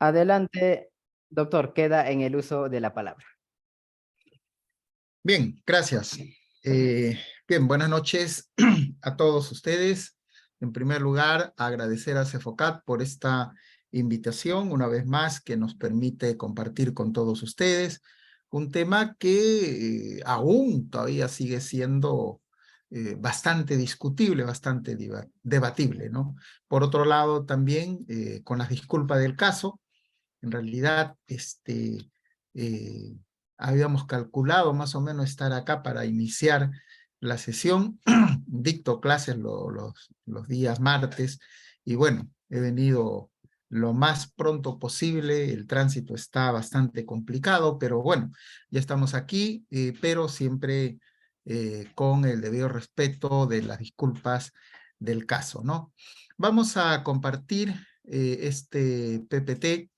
Adelante, doctor, queda en el uso de la palabra. Bien, gracias. Bien, buenas noches a todos ustedes. En primer lugar, agradecer a Cefocat por esta invitación, una vez más, que nos permite compartir con todos ustedes un tema que aún todavía sigue siendo bastante discutible, bastante debatible, ¿no? Por otro lado, también, con las disculpas del caso, en realidad, habíamos calculado más o menos estar acá para iniciar la sesión. Dicto clases los días martes y bueno, he venido lo más pronto posible. El tránsito está bastante complicado, pero bueno, ya estamos aquí, pero siempre con el debido respeto de las disculpas del caso, ¿no? Vamos a compartir este PPT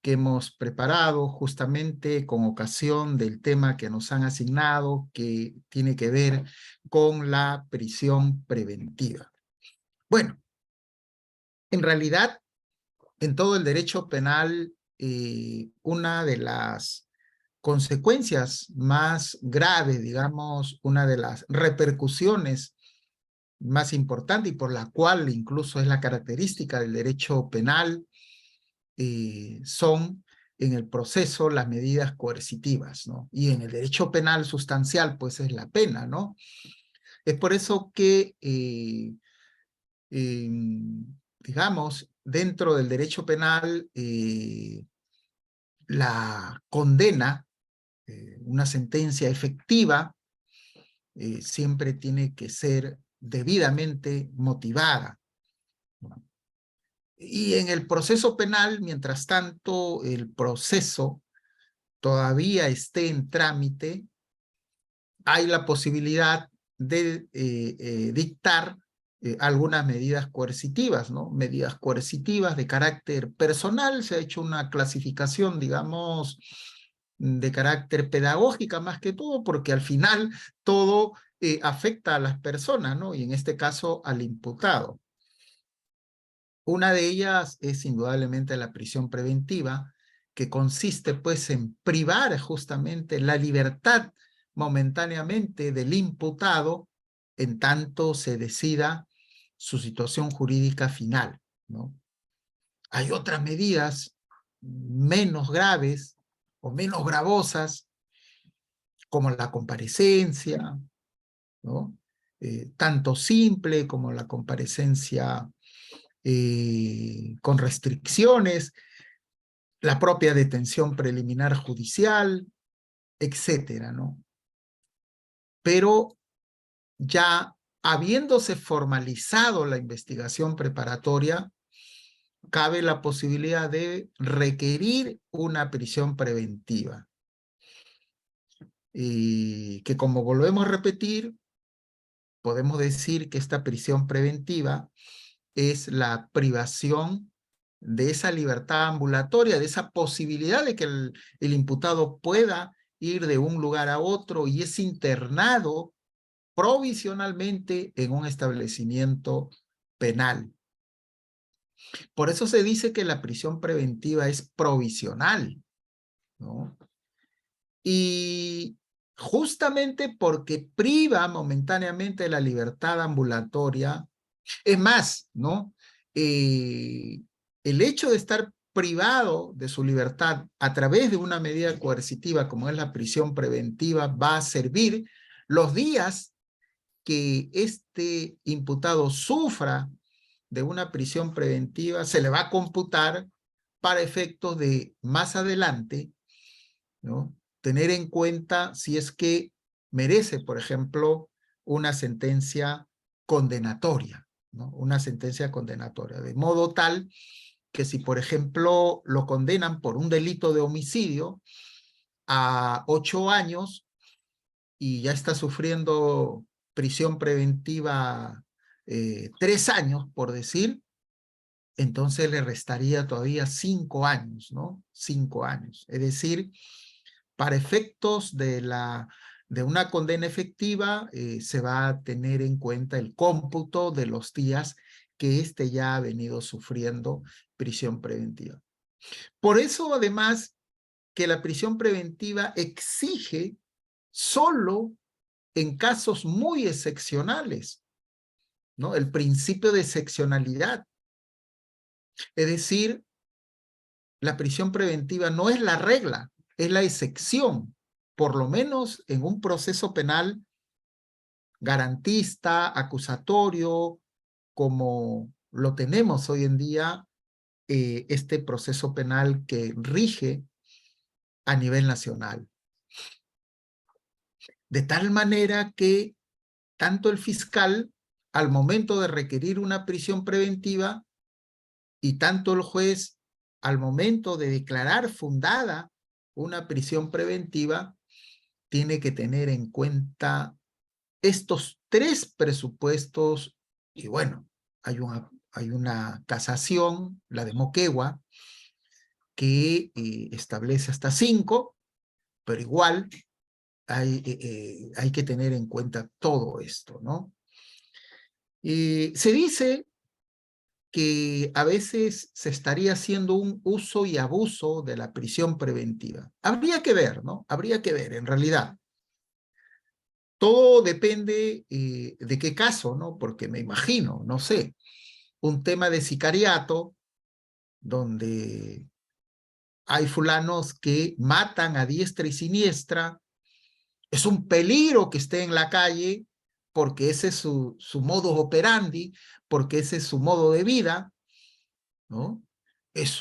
que hemos preparado justamente con ocasión del tema que nos han asignado, que tiene que ver con la prisión preventiva. Bueno, en realidad, en todo el derecho penal, una de las consecuencias más graves, digamos, una de las repercusiones más importantes y por la cual incluso es la característica del derecho penal, son en el proceso las medidas coercitivas, ¿no? Y en el derecho penal sustancial, pues es la pena, ¿no? Es por eso que, digamos, dentro del derecho penal, la condena, una sentencia efectiva, siempre tiene que ser debidamente motivada, ¿no? Y en el proceso penal, mientras tanto, el proceso todavía esté en trámite, hay la posibilidad de dictar algunas medidas coercitivas, ¿no? Medidas coercitivas de carácter personal. Se ha hecho una clasificación, digamos, de carácter pedagógica más que todo, porque al final todo afecta a las personas, ¿no? Y en este caso al imputado. Una de ellas es indudablemente la prisión preventiva, que consiste pues en privar justamente la libertad momentáneamente del imputado en tanto se decida su situación jurídica final, ¿no? Hay otras medidas menos graves o menos gravosas, como la comparecencia, ¿no? Tanto simple como la comparecencia con restricciones, la propia detención preliminar judicial, etcétera, ¿no? Pero ya habiéndose formalizado la investigación preparatoria, cabe la posibilidad de requerir una prisión preventiva. Y que, como volvemos a repetir, podemos decir que esta prisión preventiva es la privación de esa libertad ambulatoria, de esa posibilidad de que el imputado pueda ir de un lugar a otro y es internado provisionalmente en un establecimiento penal. Por eso se dice que la prisión preventiva es provisional, ¿no? Y justamente porque priva momentáneamente la libertad ambulatoria, es más, ¿no? El hecho de estar privado de su libertad a través de una medida coercitiva como es la prisión preventiva va a servir los días que este imputado sufra de una prisión preventiva, se le va a computar para efectos de más adelante, ¿no? Tener en cuenta si es que merece, por ejemplo, una sentencia condenatoria, ¿no? Una sentencia condenatoria, de modo tal que si, por ejemplo, lo condenan por un delito de homicidio a 8 años y ya está sufriendo prisión preventiva 3 años, por decir, entonces le restaría todavía 5 años, ¿no? 5 años. Es decir, para efectos de una condena efectiva, se va a tener en cuenta el cómputo de los días que éste ya ha venido sufriendo prisión preventiva. Por eso, además, que la prisión preventiva exige solo en casos muy excepcionales, ¿no? El principio de excepcionalidad. Es decir, la prisión preventiva no es la regla, es la excepción, por lo menos en un proceso penal garantista, acusatorio, como lo tenemos hoy en día, este proceso penal que rige a nivel nacional. De tal manera que tanto el fiscal, al momento de requerir una prisión preventiva, y tanto el juez, al momento de declarar fundada una prisión preventiva, tiene que tener en cuenta estos tres presupuestos. Y bueno, hay una casación, la de Moquegua, que establece hasta 5, pero igual hay que tener en cuenta todo esto, ¿no? Se dice que a veces se estaría haciendo un uso y abuso de la prisión preventiva. Habría que ver, ¿no? Habría que ver, en realidad. Todo depende de qué caso, ¿no? Porque me imagino, no sé, un tema de sicariato, donde hay fulanos que matan a diestra y siniestra, es un peligro que esté en la calle, porque ese es su modus operandi, porque ese es su modo de vida, ¿no? Es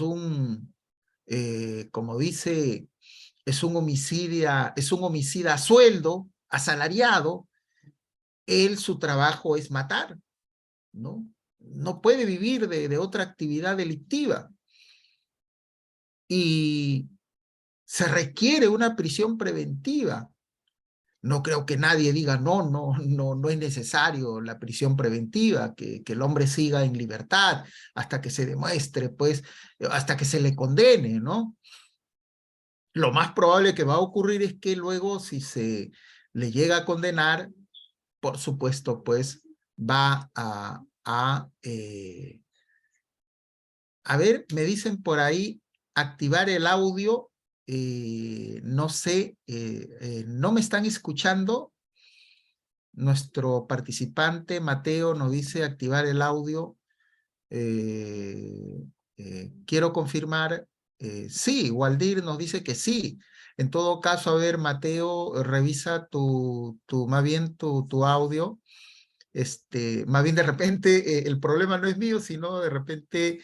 como dice, es un homicida a sueldo, asalariado. Él, su trabajo es matar, ¿no? No puede vivir de otra actividad delictiva. Y se requiere una prisión preventiva. No creo que nadie diga, no es necesario la prisión preventiva, que el hombre siga en libertad hasta que se demuestre, pues, hasta que se le condene, ¿no? Lo más probable que va a ocurrir es que luego, si se le llega a condenar, por supuesto, pues, va a ver, me dicen por ahí, activar el audio. No sé, no me están escuchando. Nuestro participante, Mateo, nos dice activar el audio. Quiero confirmar. Sí, Waldir nos dice que sí. En todo caso, a ver, Mateo, revisa más bien tu audio. Más bien de repente, el problema no es mío, sino de repente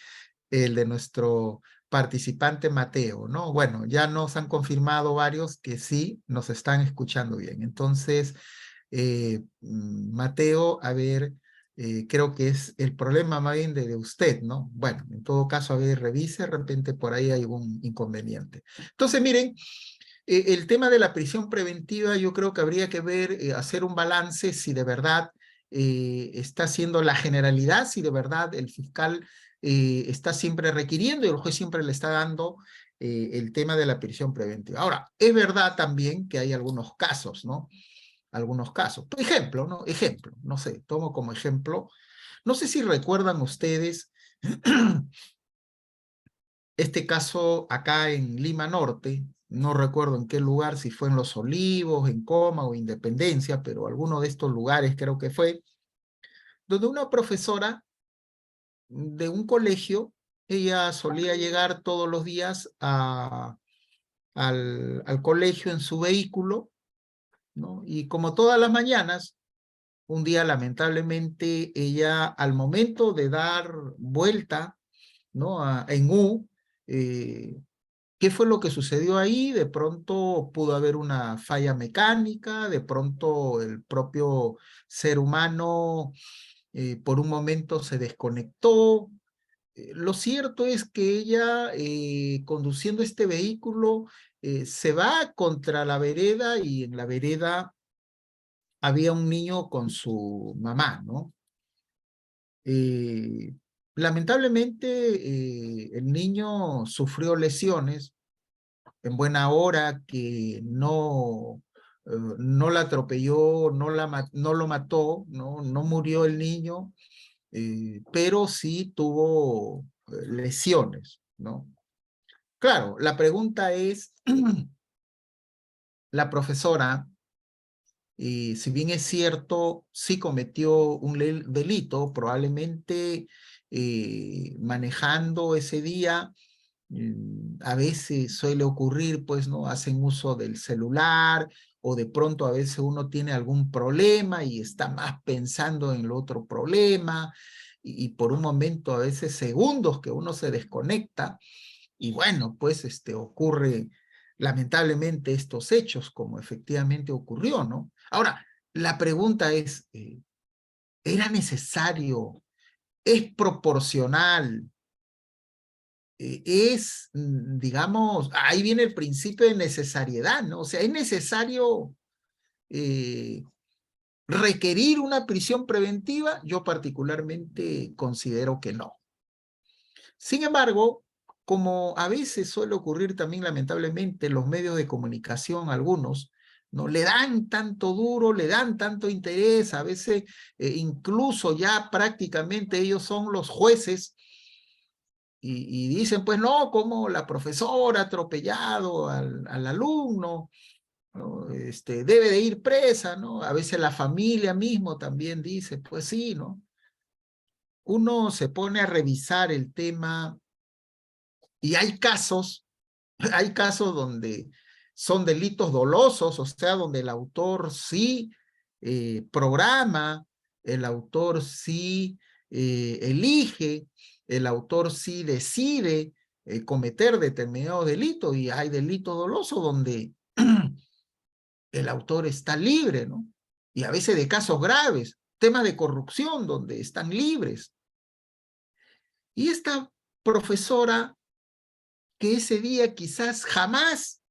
el de nuestro participante Mateo, ¿no? Bueno, ya nos han confirmado varios que sí nos están escuchando bien. Entonces, Mateo, a ver, creo que es el problema más bien de usted, ¿no? Bueno, en todo caso, a ver, revise, de repente por ahí hay un inconveniente. Entonces, miren, el tema de la prisión preventiva, yo creo que habría que ver, hacer un balance si de verdad está siendo la generalidad, si de verdad el fiscal está siempre requiriendo y el juez siempre le está dando el tema de la prisión preventiva. Ahora, es verdad también que hay algunos casos, ¿no? Algunos casos. Por ejemplo, ¿no? Ejemplo, no sé, tomo como ejemplo. No sé si recuerdan ustedes este caso acá en Lima Norte, no recuerdo en qué lugar, si fue en Los Olivos, en Coma o Independencia, pero alguno de estos lugares creo que fue, donde una profesora de un colegio, ella solía llegar todos los días al colegio en su vehículo, ¿no? Y como todas las mañanas, un día lamentablemente ella al momento de dar vuelta, ¿no? En U, ¿qué fue lo que sucedió ahí? De pronto pudo haber una falla mecánica, de pronto el propio ser humano por un momento se desconectó. Lo cierto es que ella, conduciendo este vehículo, se va contra la vereda y en la vereda había un niño con su mamá, ¿no? Eh, Lamentablemente, el niño sufrió lesiones en buena hora, que no la atropelló, no lo mató, no murió el niño, pero sí tuvo lesiones, ¿no? Claro, la pregunta es, la profesora, si bien es cierto, sí cometió un delito, probablemente manejando ese día, a veces suele ocurrir, pues, ¿no? Hacen uso del celular o de pronto a veces uno tiene algún problema y está más pensando en el otro problema y por un momento, a veces segundos que uno se desconecta y bueno, pues ocurre lamentablemente estos hechos como efectivamente ocurrió, ¿no? Ahora, la pregunta es, ¿era necesario? ¿Es proporcional? Digamos, ahí viene el principio de necesariedad, ¿no? O sea, ¿es necesario requerir una prisión preventiva? Yo particularmente considero que no. Sin embargo, como a veces suele ocurrir también lamentablemente, los medios de comunicación, algunos, ¿no? Le dan tanto duro, le dan tanto interés, a veces incluso ya prácticamente ellos son los jueces y dicen, pues no, como la profesora ha atropellado al alumno, ¿no? Debe de ir presa, ¿no? A veces la familia mismo también dice, pues sí, ¿no? Uno se pone a revisar el tema y hay casos donde son delitos dolosos, o sea, donde el autor sí programa, el autor sí elige, el autor sí decide cometer determinado delito, y hay delitos dolosos donde el autor está libre, ¿no? Y a veces de casos graves, temas de corrupción donde están libres. Y esta profesora que ese día quizás jamás,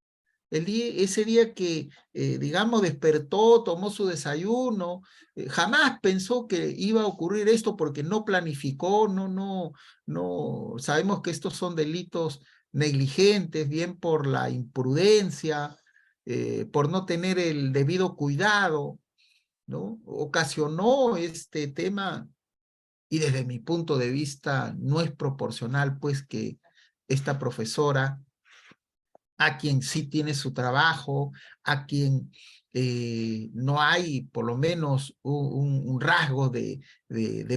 ese día que, digamos, despertó, tomó su desayuno, jamás pensó que iba a ocurrir esto porque no planificó, no, sabemos que estos son delitos negligentes, bien por la imprudencia, por no tener el debido cuidado, ¿no? Ocasionó este tema y desde mi punto de vista no es proporcional, pues, que esta profesora, a quien sí tiene su trabajo, a quien no hay por lo menos un rasgo de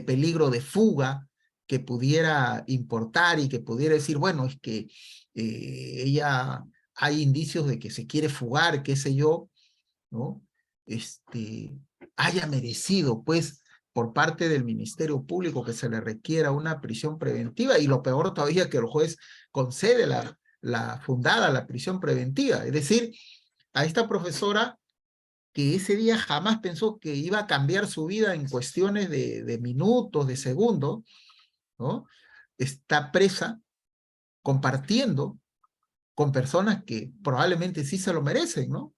peligro de fuga que pudiera importar y que pudiera decir, bueno, es que ella, hay indicios de que se quiere fugar, qué sé yo, ¿no? Haya merecido, pues, por parte del Ministerio Público que se le requiera una prisión preventiva, y lo peor todavía que el juez concede la prisión preventiva. Es decir, a esta profesora que ese día jamás pensó que iba a cambiar su vida en cuestiones de minutos, de segundos, ¿no? Está presa compartiendo con personas que probablemente sí se lo merecen, ¿no?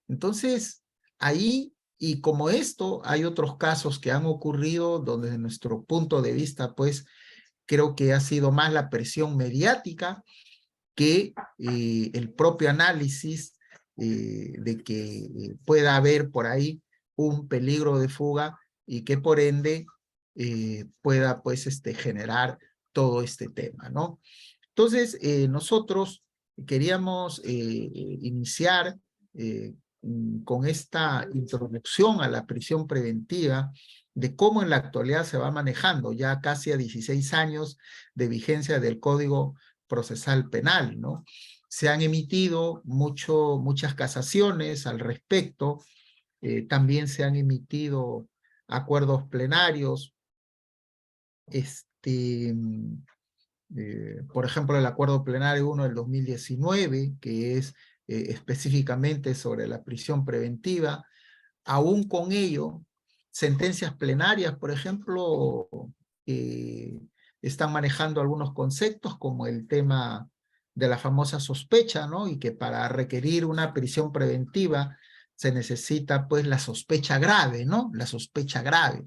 Entonces, ahí, y como esto, hay otros casos que han ocurrido donde desde nuestro punto de vista, pues, creo que ha sido más la presión mediática que el propio análisis de que pueda haber por ahí un peligro de fuga y que por ende pueda, pues, generar todo este tema, ¿no? Entonces, nosotros queríamos iniciar con esta introducción a la prisión preventiva, de cómo en la actualidad se va manejando, ya casi a 16 años de vigencia del Código Procesal Penal, ¿no? Se han emitido muchas casaciones al respecto, también se han emitido acuerdos plenarios, por ejemplo, el Acuerdo Plenario 1 del 2019, que es específicamente sobre la prisión preventiva. Aún con ello, sentencias plenarias, por ejemplo, están manejando algunos conceptos como el tema de la famosa sospecha, ¿no? Y que para requerir una prisión preventiva se necesita, pues, la sospecha grave, ¿no? La sospecha grave.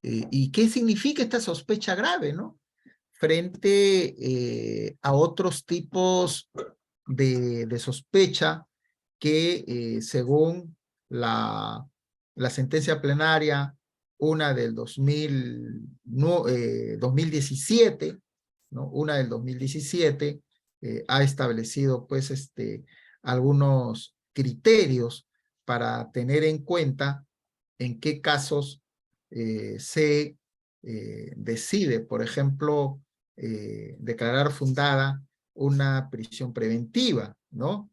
¿Y qué significa esta sospecha grave, no? Frente a otros tipos de sospecha que según la sentencia plenaria, una del 2017, ¿no? Una del 2017 ha establecido pues algunos criterios para tener en cuenta en qué casos se decide, por ejemplo, declarar fundada una prisión preventiva, ¿no?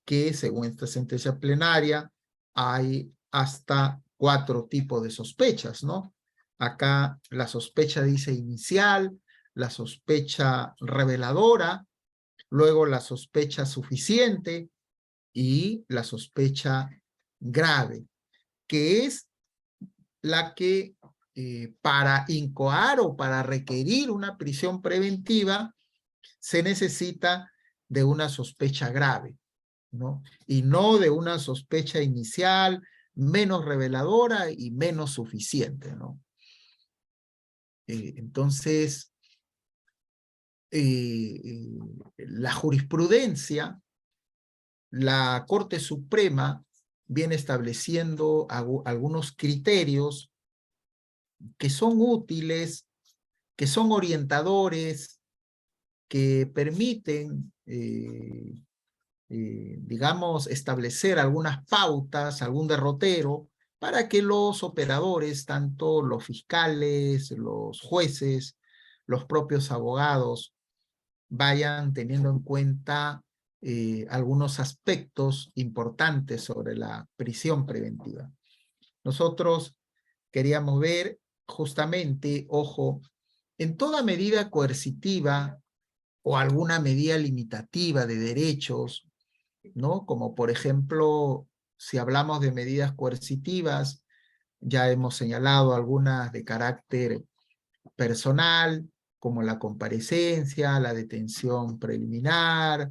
Que según esta sentencia plenaria hay hasta 4 tipos de sospechas, ¿no? Acá la sospecha dice inicial, la sospecha reveladora, luego la sospecha suficiente y la sospecha grave, que es la que para incoar o para requerir una prisión preventiva se necesita de una sospecha grave, ¿no? Y no de una sospecha inicial menos reveladora y menos suficiente, ¿no? Entonces, la jurisprudencia, la Corte Suprema viene estableciendo algunos criterios que son útiles, que son orientadores, que permiten, digamos, establecer algunas pautas, algún derrotero, para que los operadores, tanto los fiscales, los jueces, los propios abogados, vayan teniendo en cuenta algunos aspectos importantes sobre la prisión preventiva. Nosotros queríamos ver justamente, ojo, en toda medida coercitiva o alguna medida limitativa de derechos, ¿no? Como por ejemplo, si hablamos de medidas coercitivas, ya hemos señalado algunas de carácter personal, como la comparecencia, la detención preliminar,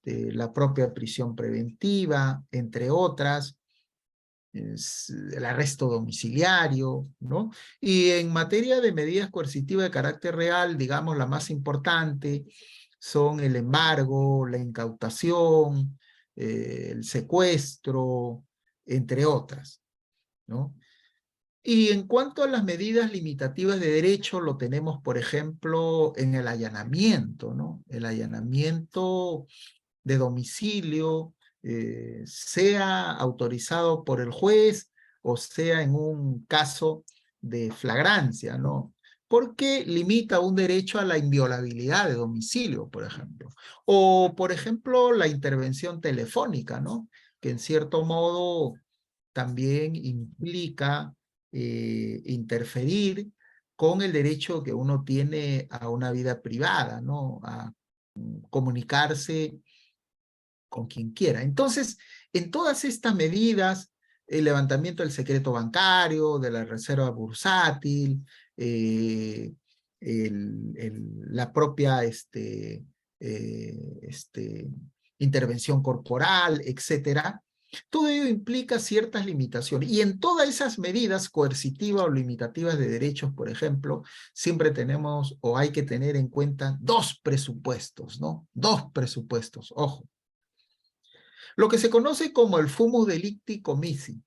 la propia prisión preventiva, entre otras, el arresto domiciliario, ¿no? Y en materia de medidas coercitivas de carácter real, digamos, la más importante son el embargo, la incautación, el secuestro, entre otras, ¿no? Y en cuanto a las medidas limitativas de derecho, lo tenemos, por ejemplo, en el allanamiento, ¿no? El allanamiento de domicilio, sea autorizado por el juez o sea en un caso de flagrancia, ¿no? Porque limita un derecho a la inviolabilidad de domicilio, por ejemplo. O, por ejemplo, la intervención telefónica, ¿no? Que en cierto modo también implica interferir con el derecho que uno tiene a una vida privada, ¿no? A comunicarse con quien quiera. Entonces, en todas estas medidas, el levantamiento del secreto bancario, de la reserva bursátil, la propia intervención corporal, etcétera, todo ello implica ciertas limitaciones. Y en todas esas medidas coercitivas o limitativas de derechos, por ejemplo, siempre tenemos o hay que tener en cuenta 2 presupuestos, ¿no? 2 presupuestos, ojo. Lo que se conoce como el fumus delicti comissi,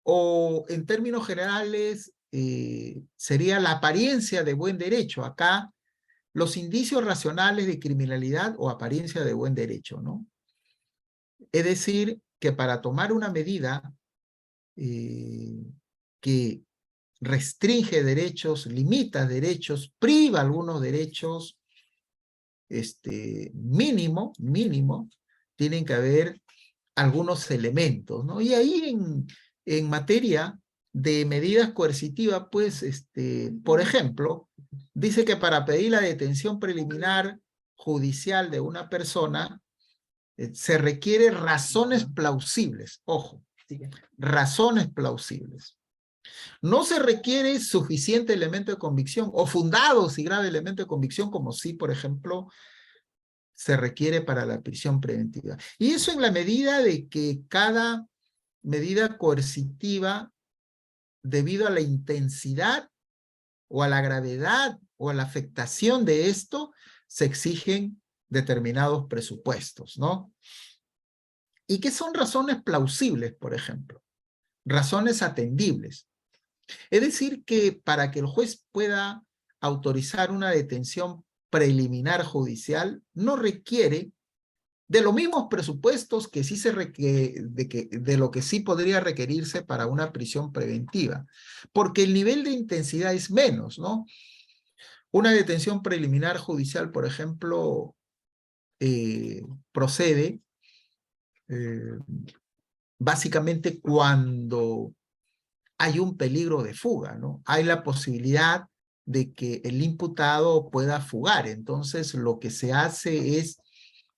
o en términos generales sería la apariencia de buen derecho. Acá los indicios racionales de criminalidad o apariencia de buen derecho, ¿no? Es decir, que para tomar una medida que restringe derechos, limita derechos, priva algunos derechos, mínimo, tienen que haber algunos elementos, ¿no? Y ahí en materia de medidas coercitivas, pues, por ejemplo, dice que para pedir la detención preliminar judicial de una persona, se requiere razones plausibles, ojo, razones plausibles. No se requiere suficiente elemento de convicción o fundado si grave elemento de convicción, como si, por ejemplo, se requiere para la prisión preventiva. Y eso en la medida de que cada medida coercitiva, debido a la intensidad o a la gravedad o a la afectación de esto, se exigen determinados presupuestos, ¿no? Y que son razones plausibles, por ejemplo, razones atendibles. Es decir, que para que el juez pueda autorizar una detención preliminar judicial no requiere de los mismos presupuestos que sí de lo que sí podría requerirse para una prisión preventiva, porque el nivel de intensidad es menos, ¿no? Una detención preliminar judicial, por ejemplo, procede básicamente cuando hay un peligro de fuga, ¿no? Hay la posibilidad de que el imputado pueda fugar. Entonces, lo que se hace es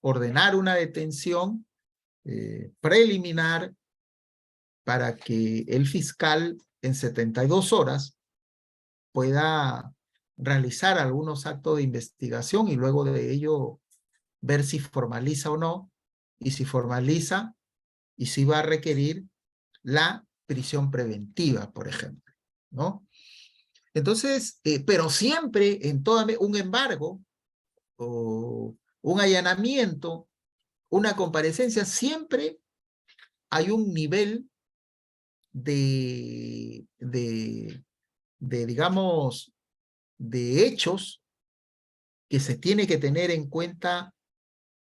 ordenar una detención preliminar para que el fiscal en 72 horas pueda realizar algunos actos de investigación y luego de ello ver si formaliza o no, y si formaliza y si va a requerir la prisión preventiva, por ejemplo, ¿no? Entonces, pero siempre en toda un embargo o un allanamiento, una comparecencia, siempre hay un nivel digamos, de hechos que se tiene que tener en cuenta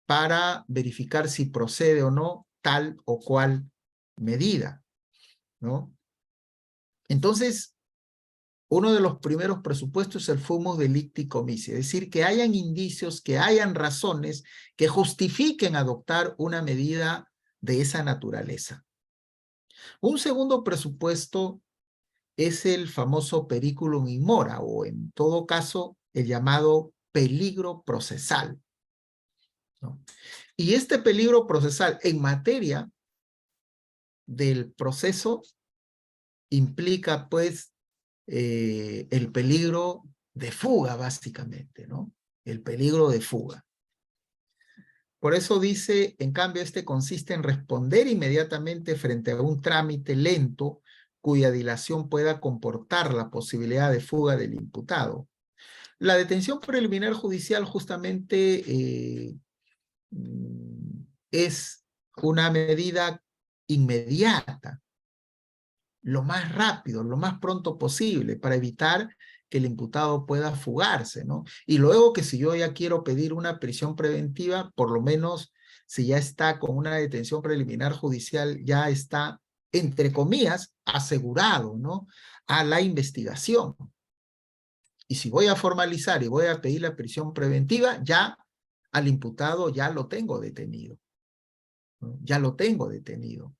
para verificar si procede o no tal o cual medida, ¿no? Entonces, uno de los primeros presupuestos es el fumus delicti comicio, es decir, que hayan indicios, que hayan razones que justifiquen adoptar una medida de esa naturaleza. Un segundo presupuesto es el famoso periculum in mora, o en todo caso, el llamado peligro procesal, ¿no? Y este peligro procesal en materia del proceso implica, pues, el peligro de fuga, básicamente, ¿no? El peligro de fuga. Por eso dice, en cambio, este consiste en responder inmediatamente frente a un trámite lento cuya dilación pueda comportar la posibilidad de fuga del imputado. La detención preliminar judicial justamente es una medida inmediata, lo más rápido, lo más pronto posible, para evitar que el imputado pueda fugarse, ¿no? Y luego que si yo ya quiero pedir una prisión preventiva, por lo menos si ya está con una detención preliminar judicial, ya está, entre comillas, asegurado, ¿no? A la investigación. Y si voy a formalizar y voy a pedir la prisión preventiva, ya al imputado ya lo tengo detenido, ¿no? Ya lo tengo detenido.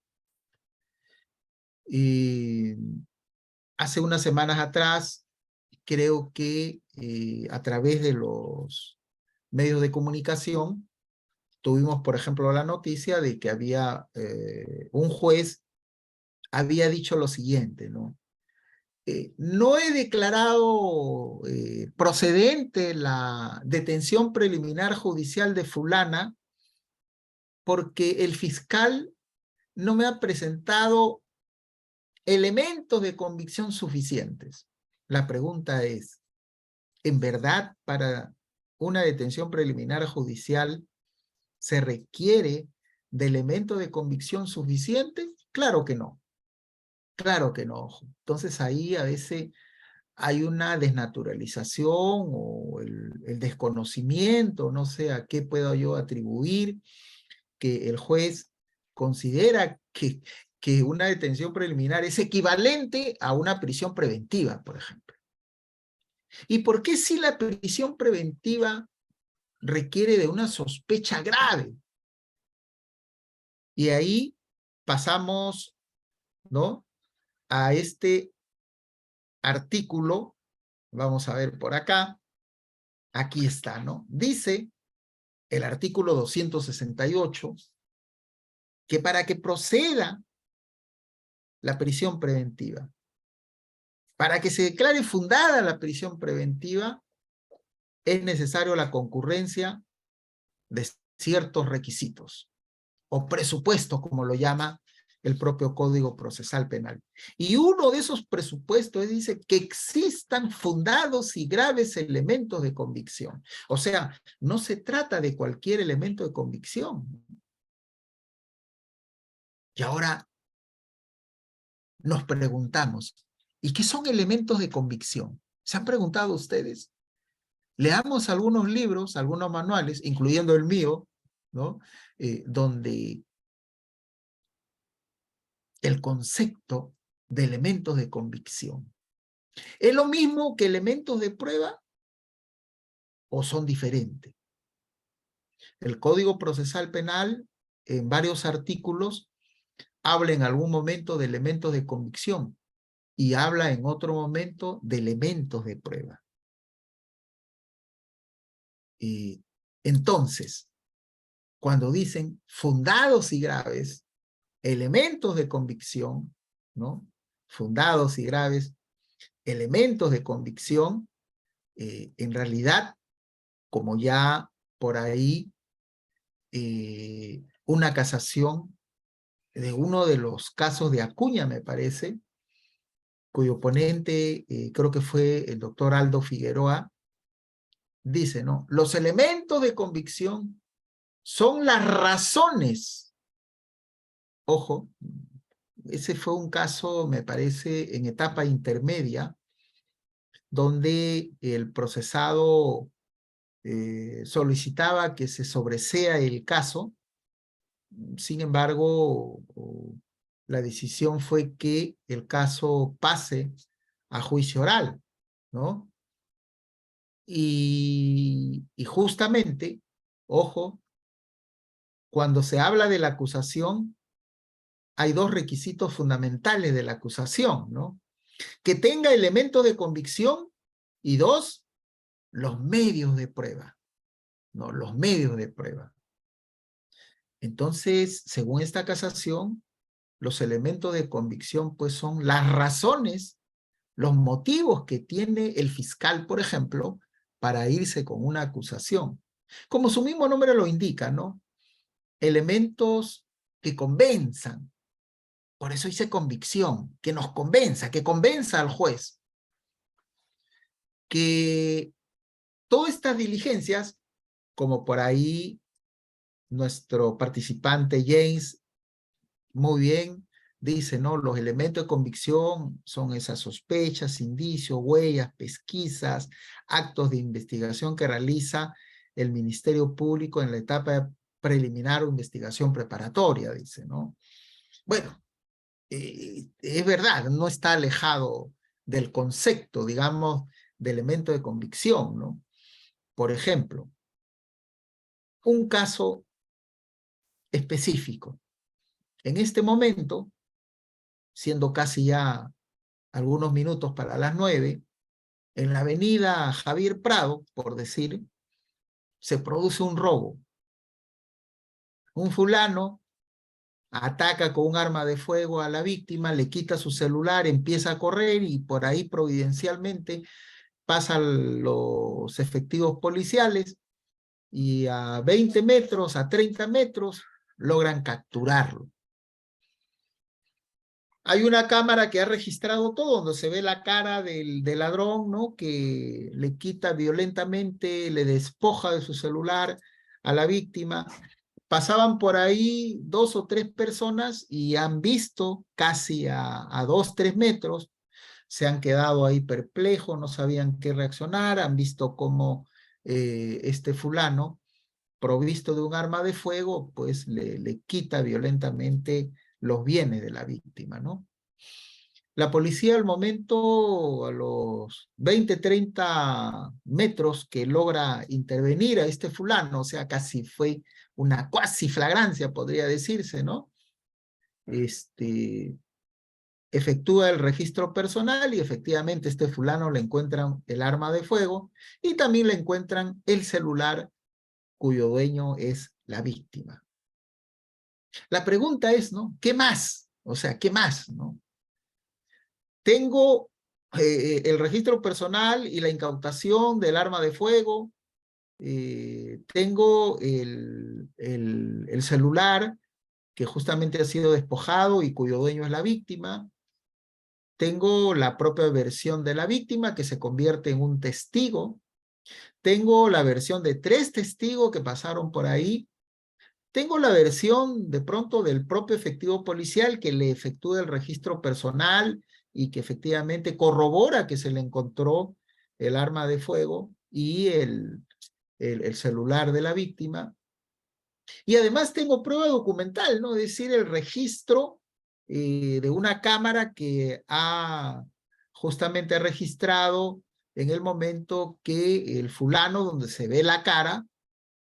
Y hace unas semanas atrás, creo que a través de los medios de comunicación, tuvimos, por ejemplo, la noticia de que había un juez había dicho lo siguiente, ¿no? No he declarado procedente la detención preliminar judicial de fulana porque el fiscal no me ha presentado elementos de convicción suficientes. La pregunta es, ¿en verdad para una detención preliminar judicial se requiere de elementos de convicción suficientes? Claro que no. Claro que no. Entonces ahí a veces hay una desnaturalización o el desconocimiento, no sé a qué puedo yo atribuir, que el juez considera que una detención preliminar es equivalente a una prisión preventiva, por ejemplo. ¿Y por qué si la prisión preventiva requiere de una sospecha grave? Y ahí pasamos, ¿no?, a este artículo, vamos a ver por acá, aquí está, ¿no? Dice el artículo 268 que para que proceda la prisión preventiva, para que se declare fundada la prisión preventiva, es necesario la concurrencia de ciertos requisitos o presupuestos, como lo llama el propio Código Procesal Penal. Y uno de esos presupuestos dice que existan fundados y graves elementos de convicción. O sea, no se trata de cualquier elemento de convicción. Y ahora nos preguntamos, ¿y qué son elementos de convicción? ¿Se han preguntado ustedes? Leamos algunos libros, algunos manuales, incluyendo el mío, ¿no? Donde el concepto de elementos de convicción ¿es lo mismo que elementos de prueba o son diferentes? El Código Procesal Penal, en varios artículos, habla en algún momento de elementos de convicción y habla en otro momento de elementos de prueba. Y entonces, cuando dicen fundados y graves, elementos de convicción, ¿no? Fundados y graves, elementos de convicción, en realidad, como ya por ahí, una casación de uno de los casos de Acuña, me parece, cuyo ponente creo que fue el doctor Aldo Figueroa, dice, ¿no? Los elementos de convicción son las razones. Ojo, ese fue un caso, me parece, en etapa intermedia, donde el procesado solicitaba que se sobresea el caso. Sin embargo, la decisión fue que el caso pase a juicio oral, ¿no? Y justamente, ojo, cuando se habla de la acusación, hay dos requisitos fundamentales de la acusación, ¿no? Que tenga elementos de convicción y dos, los medios de prueba, ¿no? Los medios de prueba. Entonces, según esta casación, los elementos de convicción pues son las razones, los motivos que tiene el fiscal, por ejemplo, para irse con una acusación. Como su mismo nombre lo indica, ¿no? Elementos que convenzan. Por eso dice convicción, que nos convenza, que convenza al juez. Que todas estas diligencias, como por ahí nuestro participante James muy bien dice, ¿no? Los elementos de convicción son esas sospechas, indicios, huellas, pesquisas, actos de investigación que realiza el Ministerio Público en la etapa preliminar o investigación preparatoria, dice, ¿no? Bueno, es verdad, no está alejado del concepto, digamos, de elemento de convicción, ¿no? Por ejemplo, un caso específico. En este momento, siendo casi ya algunos minutos para las 9, en la avenida Javier Prado, por decir, se produce un robo. Un fulano ataca con un arma de fuego a la víctima, le quita su celular, empieza a correr y por ahí providencialmente pasan los efectivos policiales y a 20 metros, a 30 metros, logran capturarlo. Hay una cámara que ha registrado todo, donde se ve la cara del ladrón, ¿no? Que le quita violentamente, le despoja de su celular a la víctima. Pasaban por ahí 2 o 3 personas y han visto casi a 2, 3 metros, se han quedado ahí perplejos, no sabían qué reaccionar, han visto cómo este fulano, provisto de un arma de fuego, pues le quita violentamente los bienes de la víctima, ¿no? La policía al momento, a los 20, 30 metros que logra intervenir a este fulano, o sea, casi fue una cuasi flagrancia, podría decirse, ¿no? Efectúa el registro personal y efectivamente este fulano le encuentran el arma de fuego y también le encuentran el celular cuyo dueño es la víctima. La pregunta es, ¿no? ¿Qué más? O sea, ¿qué más, no? Tengo el registro personal y la incautación del arma de fuego. Tengo el celular que justamente ha sido despojado y cuyo dueño es la víctima. Tengo la propia versión de la víctima que se convierte en un testigo. Tengo la versión de 3 testigos que pasaron por ahí. Tengo la versión de pronto del propio efectivo policial que le efectúa el registro personal y que efectivamente corrobora que se le encontró el arma de fuego y el celular de la víctima. Y además tengo prueba documental, ¿no? Es decir, el registro de una cámara que justamente ha registrado en el momento que el fulano, donde se ve la cara,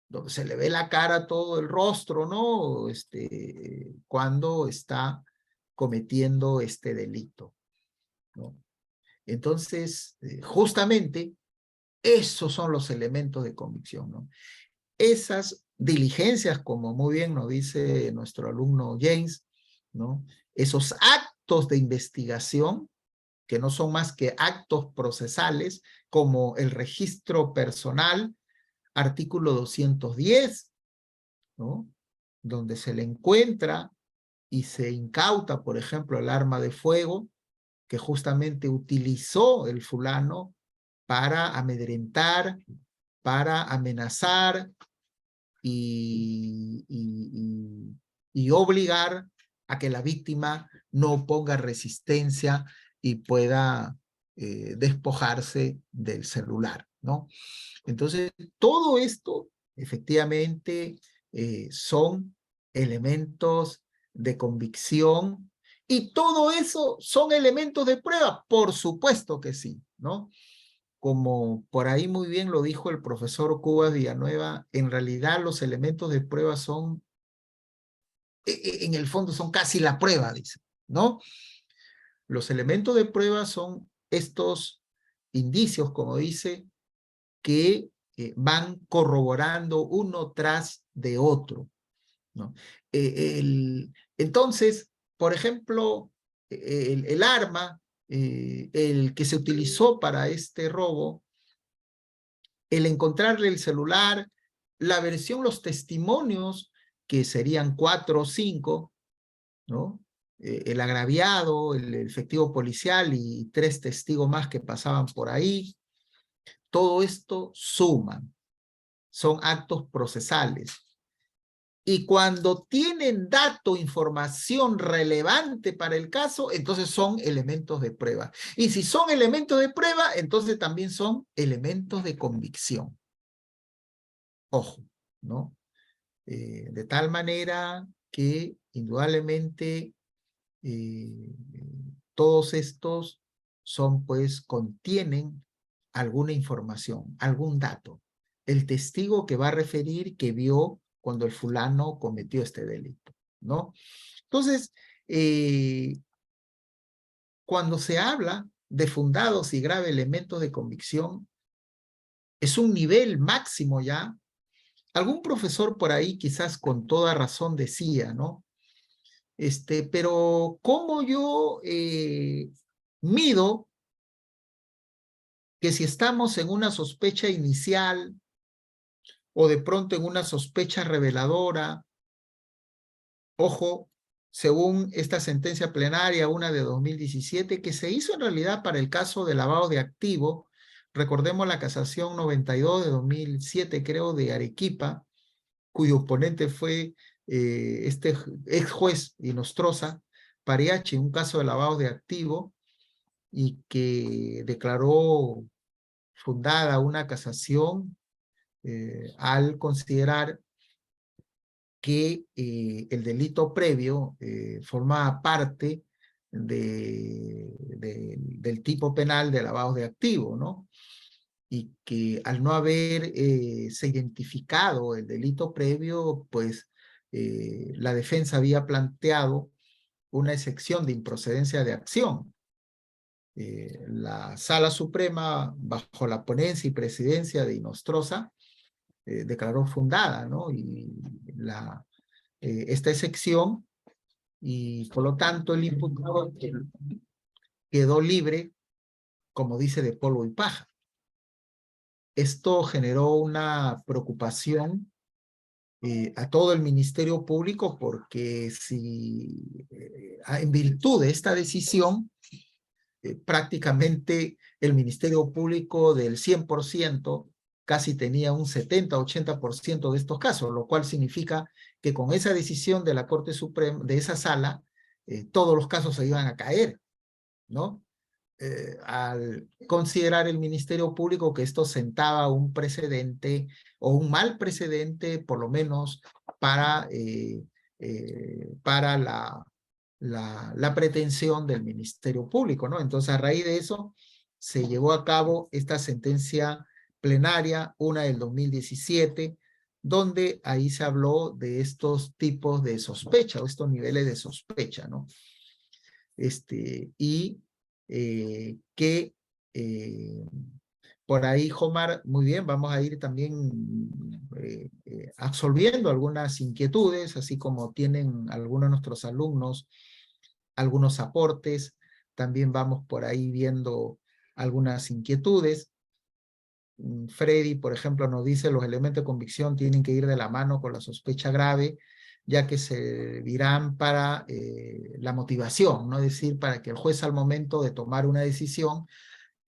donde se le ve la cara, todo el rostro, ¿no? Cuando está cometiendo este delito, ¿no? Entonces, justamente, esos son los elementos de convicción, ¿no? Esas diligencias, como muy bien nos dice nuestro alumno James, ¿no? Esos actos de investigación, que no son más que actos procesales, como el registro personal, artículo 210, ¿no? Donde se le encuentra y se incauta, por ejemplo, el arma de fuego que justamente utilizó el fulano para amedrentar, para amenazar y obligar a que la víctima no ponga resistencia y pueda despojarse del celular, ¿no? Entonces, todo esto efectivamente son elementos de convicción y todo eso son elementos de prueba, por supuesto que sí, ¿no? Como por ahí muy bien lo dijo el profesor Cubas Villanueva, en realidad los elementos de prueba son, en el fondo son casi la prueba, dice, ¿no? Los elementos de prueba son estos indicios, como dice, que van corroborando uno tras de otro, ¿no? Entonces, por ejemplo, el arma, el que se utilizó para este robo, el encontrarle el celular, la versión, los testimonios, que serían 4 o 5, ¿no? El agraviado, el efectivo policial y 3 testigos más que pasaban por ahí. Todo esto suma, son actos procesales. Y cuando tienen dato, información relevante para el caso, entonces son elementos de prueba. Y si son elementos de prueba, entonces también son elementos de convicción. Ojo, ¿no? De tal manera que indudablemente todos estos son, pues, contienen alguna información, algún dato. El testigo que va a referir que vio cuando el fulano cometió este delito, ¿no? Entonces, cuando se habla de fundados y graves elementos de convicción, es un nivel máximo ya. Algún profesor por ahí quizás con toda razón decía, ¿no? Pero ¿cómo yo mido que si estamos en una sospecha inicial o de pronto en una sospecha reveladora, ojo, según esta sentencia plenaria, una de 2017, que se hizo en realidad para el caso de lavado de activo, recordemos la casación 92 de 2007, creo, de Arequipa, cuyo ponente fue este ex juez Inostroza Pariachi, un caso de lavado de activo, y que declaró fundada una casación al considerar que el delito previo formaba parte del tipo penal de lavado de activo, ¿no? Y que al no haber se identificado el delito previo, pues la defensa había planteado una excepción de improcedencia de acción. La Sala Suprema, bajo la ponencia y presidencia de Inostroza, declaró fundada, ¿no? Y esta excepción, y por lo tanto el imputado quedó libre, como dice, de polvo y paja. Esto generó una preocupación a todo el Ministerio Público porque si en virtud de esta decisión prácticamente el Ministerio Público del 100% casi tenía un 70-80% de estos casos, lo cual significa que con esa decisión de la Corte Suprema, de esa sala, todos los casos se iban a caer, ¿no? al considerar el Ministerio Público que esto sentaba un precedente o un mal precedente, por lo menos para la pretensión del Ministerio Público, ¿no? Entonces, a raíz de eso, se llevó a cabo esta sentencia plenaria, una del 2017, donde ahí se habló de estos tipos de sospecha, o estos niveles de sospecha, ¿no? Que por ahí, Omar, muy bien, vamos a ir también absolviendo algunas inquietudes, así como tienen algunos de nuestros alumnos algunos aportes, también vamos por ahí viendo algunas inquietudes. Freddy, por ejemplo, nos dice los elementos de convicción tienen que ir de la mano con la sospecha grave, ya que servirán para la motivación, ¿no? Es decir, para que el juez al momento de tomar una decisión,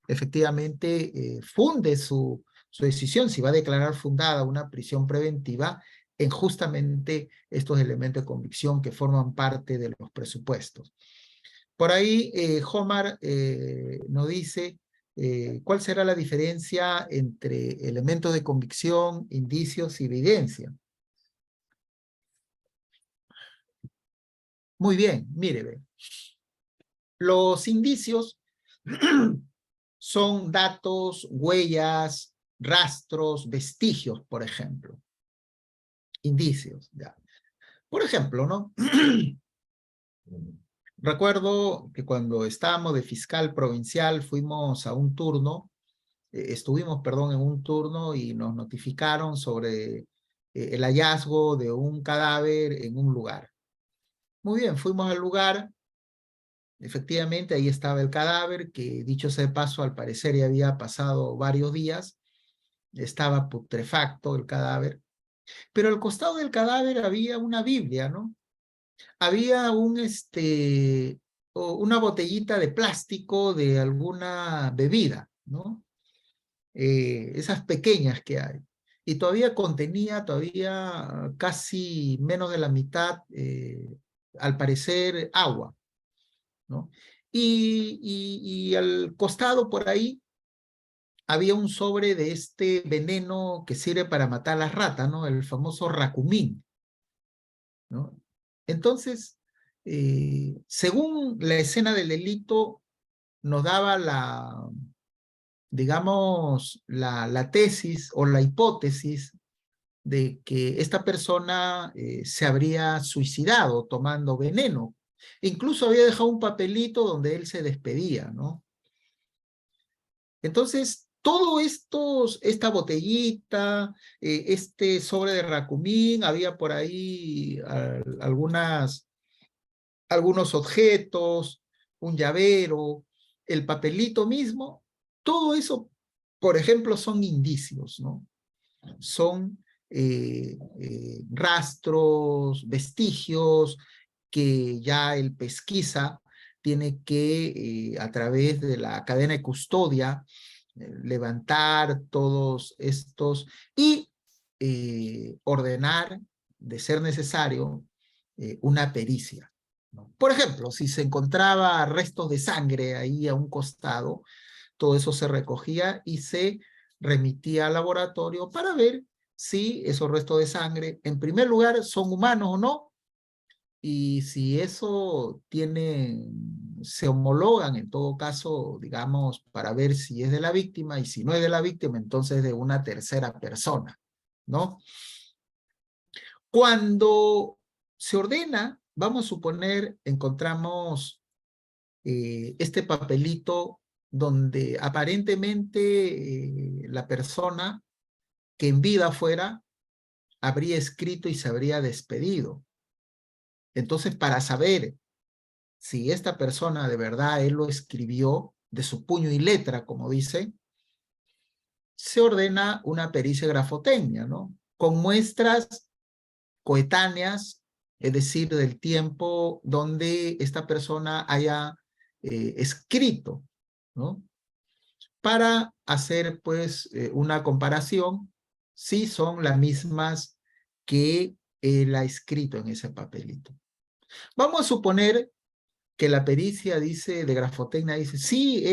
efectivamente funde su decisión, si va a declarar fundada una prisión preventiva, en justamente estos elementos de convicción que forman parte de los presupuestos. Por ahí, Omar nos dice cuál será la diferencia entre elementos de convicción, indicios y evidencia. Muy bien, mire, ve. Los indicios son datos, huellas, rastros, vestigios, por ejemplo. Indicios, ya. Por ejemplo, ¿no? Recuerdo que cuando estábamos de fiscal provincial fuimos a un turno, estuvimos, perdón, en un turno y nos notificaron sobre el hallazgo de un cadáver en un lugar. Muy bien, fuimos al lugar, efectivamente ahí estaba el cadáver, que dicho sea de paso, al parecer ya había pasado varios días, estaba putrefacto el cadáver, pero al costado del cadáver había una Biblia, ¿no? Había una botellita de plástico de alguna bebida, ¿no? Esas pequeñas que hay. Y todavía contenía casi menos de la mitad, al parecer, agua, ¿no? Y al costado por ahí había un sobre de este veneno que sirve para matar a las ratas, ¿no? El famoso racumín, ¿no? Entonces, según la escena del delito, nos daba digamos, la tesis o la hipótesis de que esta persona se habría suicidado tomando veneno. Incluso había dejado un papelito donde él se despedía, ¿no? Entonces, todo esta botellita, este sobre de racumín, había por ahí algunos objetos, un llavero, el papelito mismo, todo eso, por ejemplo, son indicios, ¿no? Son rastros, vestigios que ya el pesquisa tiene que, a través de la cadena de custodia, levantar todos estos y ordenar, de ser necesario, una pericia, ¿no? Por ejemplo, si se encontraba restos de sangre ahí a un costado, todo eso se recogía y se remitía al laboratorio para ver si esos restos de sangre, en primer lugar, son humanos o no, y si eso se homologan en todo caso, digamos, para ver si es de la víctima, y si no es de la víctima, entonces de una tercera persona, ¿no? Cuando se ordena, vamos a suponer, encontramos este papelito donde aparentemente la persona que en vida fuera habría escrito y se habría despedido. Entonces, para saber si esta persona de verdad él lo escribió de su puño y letra, como dice, se ordena una pericia grafotecnia, ¿no? Con muestras coetáneas, es decir, del tiempo donde esta persona haya escrito, ¿no? Para hacer, pues, una comparación, si son las mismas que él ha escrito en ese papelito. Vamos a suponer que la pericia dice, de grafotecnia dice, sí,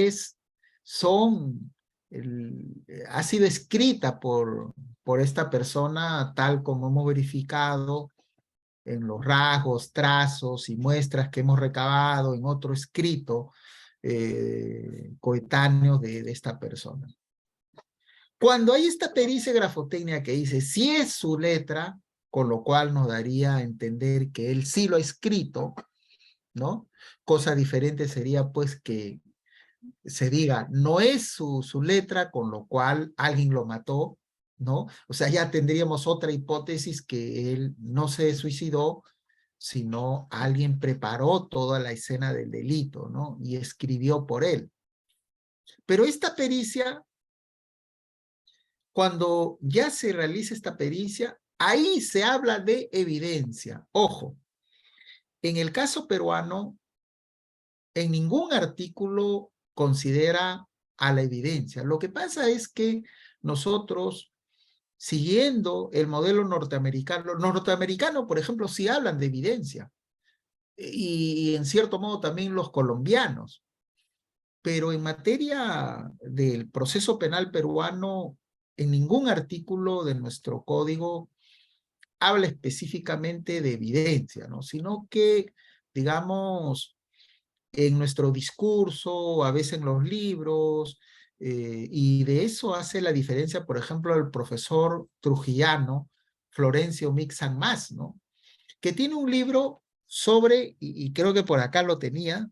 ha sido escrita por esta persona tal como hemos verificado en los rasgos, trazos y muestras que hemos recabado en otro escrito coetáneo de esta persona. Cuando hay esta pericia grafotecnia que dice si es su letra, con lo cual nos daría a entender que él sí lo ha escrito, ¿no? Cosa diferente sería pues que se diga no es su letra, con lo cual alguien lo mató, ¿no? O sea, ya tendríamos otra hipótesis que él no se suicidó, sino alguien preparó toda la escena del delito, ¿no? Y escribió por él. Pero esta pericia, cuando ya se realiza esta pericia, ahí se habla de evidencia. Ojo, en el caso peruano, en ningún artículo considera a la evidencia. Lo que pasa es que nosotros, siguiendo el modelo norteamericano, por ejemplo, sí hablan de evidencia, y en cierto modo también los colombianos, pero en materia del proceso penal peruano, en ningún artículo de nuestro código habla específicamente de evidencia, ¿no? Sino que, digamos, en nuestro discurso, a veces en los libros, y de eso hace la diferencia, por ejemplo, el profesor trujillano, Florencio Mixan Más, ¿no? Que tiene un libro sobre, y creo que por acá lo tenía,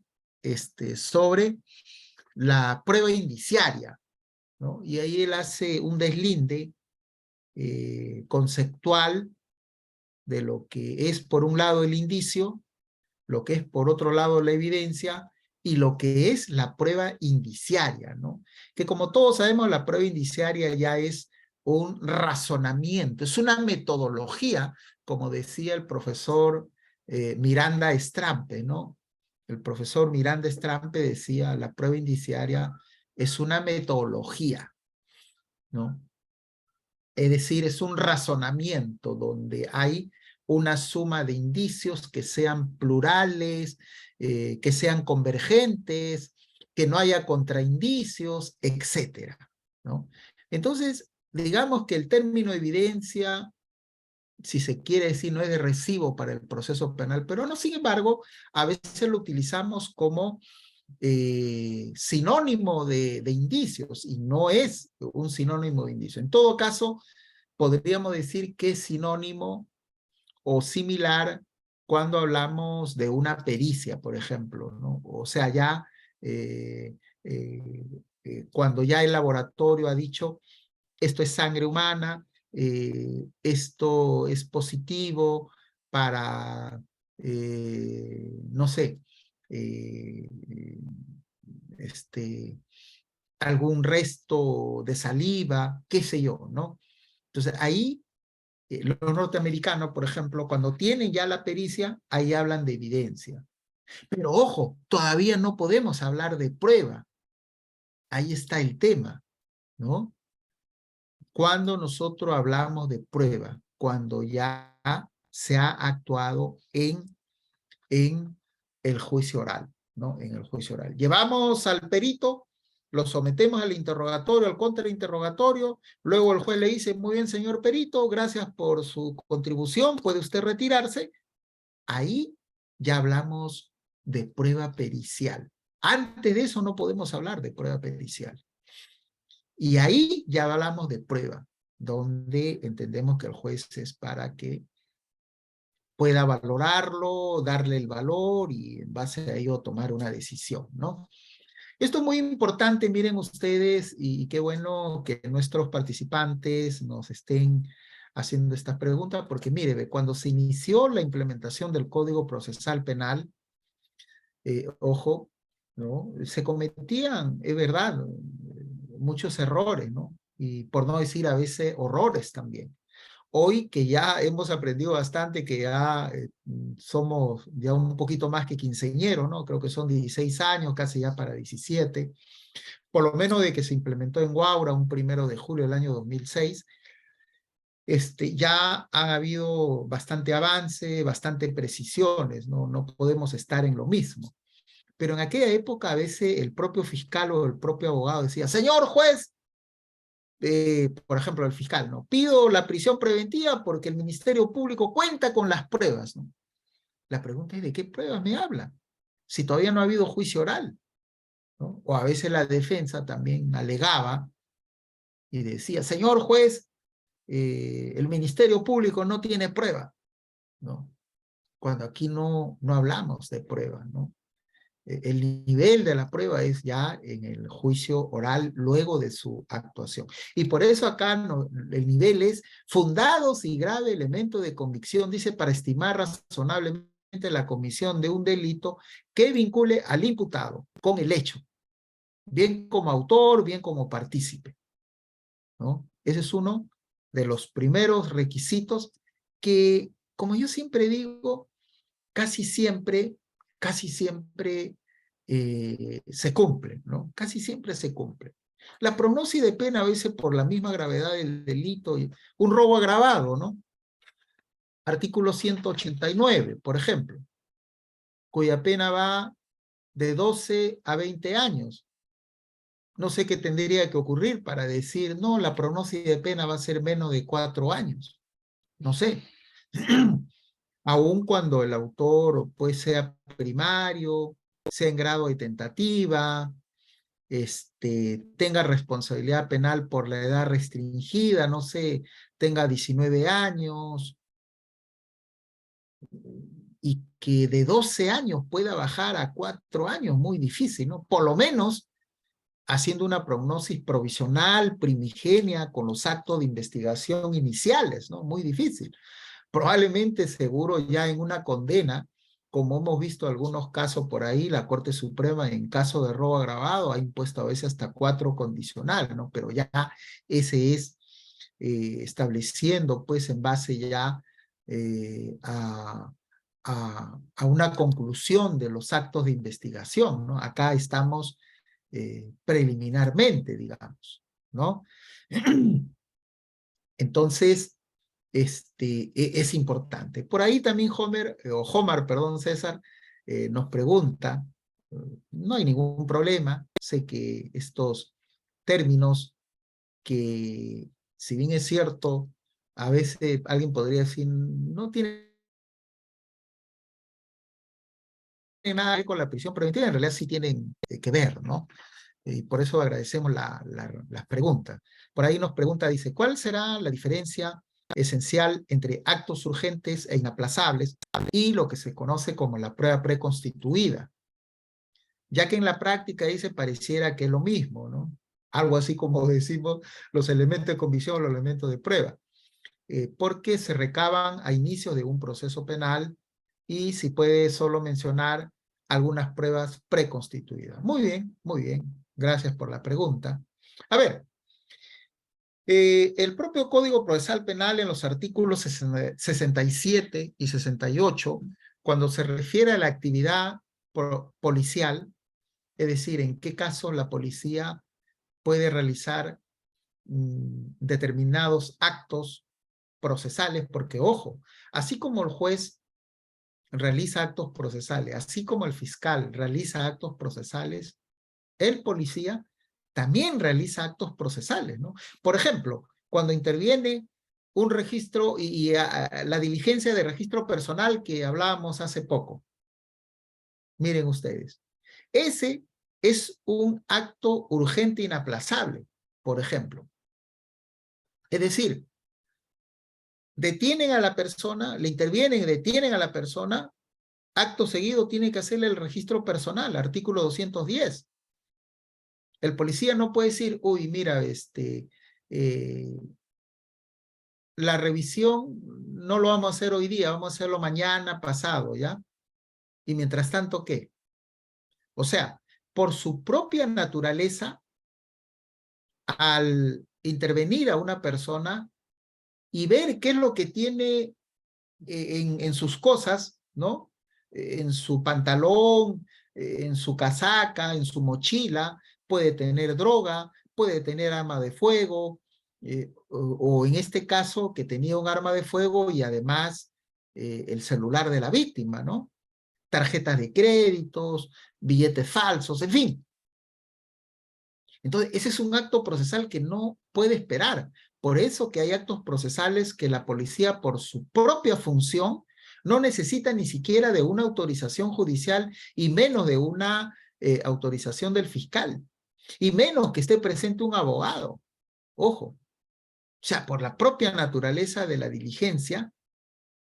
sobre la prueba indiciaria, ¿no? Y ahí él hace un deslinde conceptual de lo que es, por un lado, el indicio, lo que es, por otro lado, la evidencia, y lo que es la prueba indiciaria, ¿no? Que como todos sabemos, la prueba indiciaria ya es un razonamiento, es una metodología, como decía el profesor Miranda Estrampe, ¿no? El profesor Miranda Estrampe decía, la prueba indiciaria es una metodología, ¿no? Es decir, es un razonamiento donde hay una suma de indicios que sean plurales, que sean convergentes, que no haya contraindicios, etcétera, ¿no? Entonces, digamos que el término evidencia, si se quiere decir, no es de recibo para el proceso penal peruano, sin embargo, a veces lo utilizamos como sinónimo de indicios, y no es un sinónimo de indicio. En todo caso, podríamos decir que es sinónimo o similar cuando hablamos de una pericia, por ejemplo, ¿no? O sea, ya cuando ya el laboratorio ha dicho esto es sangre humana, esto es positivo para, no sé, eh, algún resto de saliva, qué sé yo, ¿no? Entonces ahí los norteamericanos, por ejemplo, cuando tienen ya la pericia, ahí hablan de evidencia. Pero ojo, todavía no podemos hablar de prueba. Ahí está el tema, ¿no? Cuando nosotros hablamos de prueba, cuando ya se ha actuado en el juicio oral, ¿no? En el juicio oral. Llevamos al perito, lo sometemos al interrogatorio, al contrainterrogatorio, luego el juez le dice, muy bien, señor perito, gracias por su contribución, puede usted retirarse. Ahí ya hablamos de prueba pericial. Antes de eso no podemos hablar de prueba pericial. Y ahí ya hablamos de prueba, donde entendemos que el juez es para que pueda valorarlo, darle el valor y en base a ello tomar una decisión, ¿no? Esto es muy importante, miren ustedes, y qué bueno que nuestros participantes nos estén haciendo esta pregunta, porque mire, cuando se inició la implementación del Código Procesal Penal, ojo, ¿no? Se cometían, es verdad, muchos errores, ¿no? Y por no decir a veces horrores también. Hoy que ya hemos aprendido bastante, que ya somos ya un poquito más que quinceañeros, ¿no? Creo que son 16 años, casi ya para 17, por lo menos de que se implementó en Guaura un 1 de julio del año 2006, ya ha habido bastante avance, bastante precisiones, ¿no? No podemos estar en lo mismo. Pero en aquella época a veces el propio fiscal o el propio abogado decía, señor juez, por ejemplo, el fiscal, ¿no? Pido la prisión preventiva porque el Ministerio Público cuenta con las pruebas, ¿no? La pregunta es, ¿de qué pruebas me habla? Si todavía no ha habido juicio oral, ¿no? O a veces la defensa también alegaba y decía, señor juez, el Ministerio Público no tiene prueba, ¿no? Cuando aquí no hablamos de pruebas, ¿no? El nivel de la prueba es ya en el juicio oral luego de su actuación. Y por eso acá el nivel es fundados y grave elemento de convicción, dice, para estimar razonablemente la comisión de un delito que vincule al imputado con el hecho, bien como autor, bien como partícipe, ¿no? Ese es uno de los primeros requisitos que, como yo siempre digo, casi siempre se cumple, ¿no? Casi siempre se cumple. La prognosis de pena a veces por la misma gravedad del delito, un robo agravado, ¿no? Artículo 189, por ejemplo, cuya pena va de 12 a 20 años. No sé qué tendría que ocurrir para decir, no, la prognosis de pena va a ser menos de 4 años. No sé. Aun cuando el autor pues sea primario, sea en grado de tentativa, tenga responsabilidad penal por la edad restringida, no sé, tenga 19 años, y que de 12 años pueda bajar a 4 años, muy difícil, ¿no? Por lo menos haciendo una prognosis provisional, primigenia, con los actos de investigación iniciales, ¿no? Muy difícil. Probablemente, seguro, ya en una condena, como hemos visto algunos casos por ahí, la Corte Suprema en caso de robo agravado ha impuesto a veces hasta 4 condicional, ¿no? Pero ya ese es estableciendo, pues, en base ya a una conclusión de los actos de investigación, ¿no? Acá estamos preliminarmente, digamos, ¿no? Entonces, es importante. Por ahí también Homar, perdón, César, nos pregunta, no hay ningún problema, sé que estos términos que, si bien es cierto, a veces alguien podría decir, no tiene nada que ver con la prisión preventiva, en realidad sí tienen que ver, ¿no? Y por eso agradecemos las preguntas. Por ahí nos pregunta, dice, ¿cuál será la diferencia esencial entre actos urgentes e inaplazables y lo que se conoce como la prueba preconstituida? Ya que en la práctica dice, pareciera que es lo mismo, ¿no? Algo así como decimos los elementos de convicción o los elementos de prueba. Porque se recaban a inicios de un proceso penal y si puede solo mencionar algunas pruebas preconstituidas. Muy bien. Gracias por la pregunta. A ver, el propio Código Procesal Penal en los artículos 67 y 68, cuando se refiere a la actividad policial, es decir, en qué casos la policía puede realizar determinados actos procesales, porque ojo, así como el juez realiza actos procesales, así como el fiscal realiza actos procesales, el policía también realiza actos procesales, ¿no? Por ejemplo, cuando interviene un registro y la diligencia de registro personal que hablábamos hace poco, miren ustedes, ese es un acto urgente e inaplazable, por ejemplo. Es decir, detienen a la persona, le intervienen, detienen a la persona, acto seguido tiene que hacerle el registro personal, artículo 210. El policía no puede decir, uy, mira, la revisión no lo vamos a hacer hoy día, vamos a hacerlo mañana, pasado, ¿ya? Y mientras tanto, ¿qué? O sea, por su propia naturaleza, al intervenir a una persona y ver qué es lo que tiene en sus cosas, ¿no? En su pantalón, en su casaca, en su mochila, puede tener droga, puede tener arma de fuego, o en este caso que tenía un arma de fuego y además el celular de la víctima, ¿no? tarjetas de créditos, billetes falsos, en fin. Entonces, ese es un acto procesal que no puede esperar. Por eso que hay actos procesales que la policía, por su propia función, no necesita ni siquiera de una autorización judicial y menos de una autorización del fiscal. Y menos que esté presente un abogado. Ojo. O sea, por la propia naturaleza de la diligencia,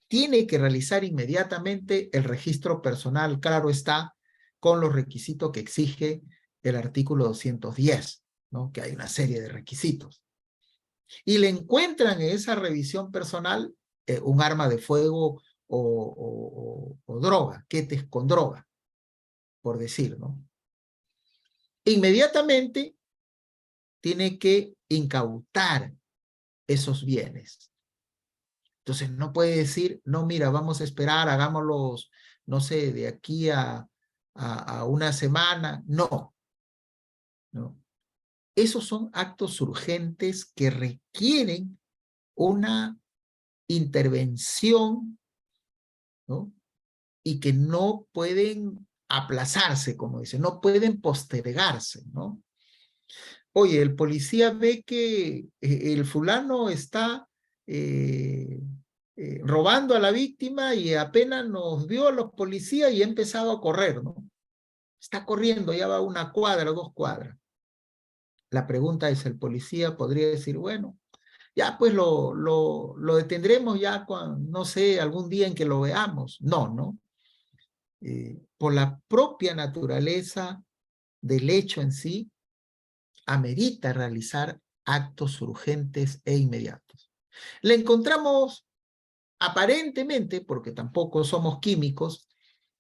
tiene que realizar inmediatamente el registro personal, claro está, con los requisitos que exige el artículo 210, ¿no? Que hay una serie de requisitos. Y le encuentran en esa revisión personal un arma de fuego o droga, quetes con droga, por decir, ¿no? Inmediatamente tiene que incautar esos bienes. Entonces no puede decir, no, mira, vamos a esperar, hagámoslos, no sé, de aquí a una semana. No, no. Esos son actos urgentes que requieren una intervención, ¿no? Y que no pueden aplazarse, como dicen, no pueden postergarse, ¿no? Oye, el policía ve que el fulano está robando a la víctima y apenas nos vio a los policías y ha empezado a correr, ¿no? Está corriendo, ya va 1 cuadra, 2 cuadras. La pregunta es, ¿el policía podría decir, bueno, ya pues lo detendremos ya cuando, no sé, algún día en que lo veamos? No, ¿no? Por la propia naturaleza del hecho en sí, amerita realizar actos urgentes e inmediatos. Le encontramos aparentemente, porque tampoco somos químicos,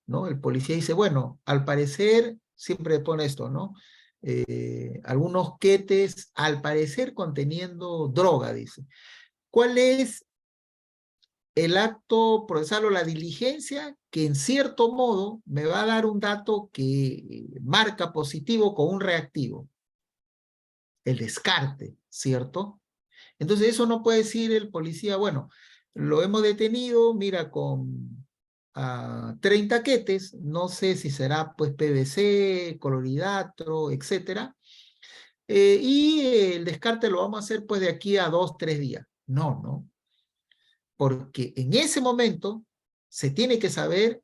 ¿no? El policía dice, bueno, al parecer, siempre pone esto, ¿no? Algunos quetes, al parecer conteniendo droga, dice. ¿Cuál es el acto procesal o la diligencia que en cierto modo me va a dar un dato que marca positivo con un reactivo? El descarte, ¿cierto? Entonces eso no puede decir el policía, bueno, lo hemos detenido, mira, con 30 quetes, no sé si será pues PVC, clorhidrato, etcétera, y el descarte lo vamos a hacer pues de aquí a 2, 3 días. No, no, porque en ese momento se tiene que saber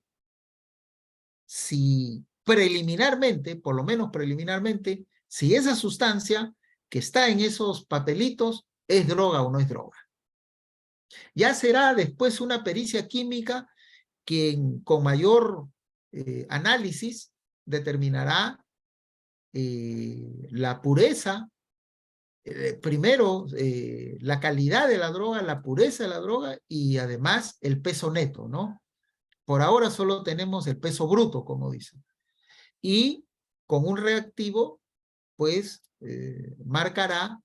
si preliminarmente, por lo menos preliminarmente, si esa sustancia que está en esos papelitos es droga o no es droga. Ya será después una pericia química quien con mayor análisis determinará la pureza, primero la calidad de la droga, la pureza de la droga y además el peso neto, ¿no? Por ahora solo tenemos el peso bruto, como dicen. Y con un reactivo, pues, marcará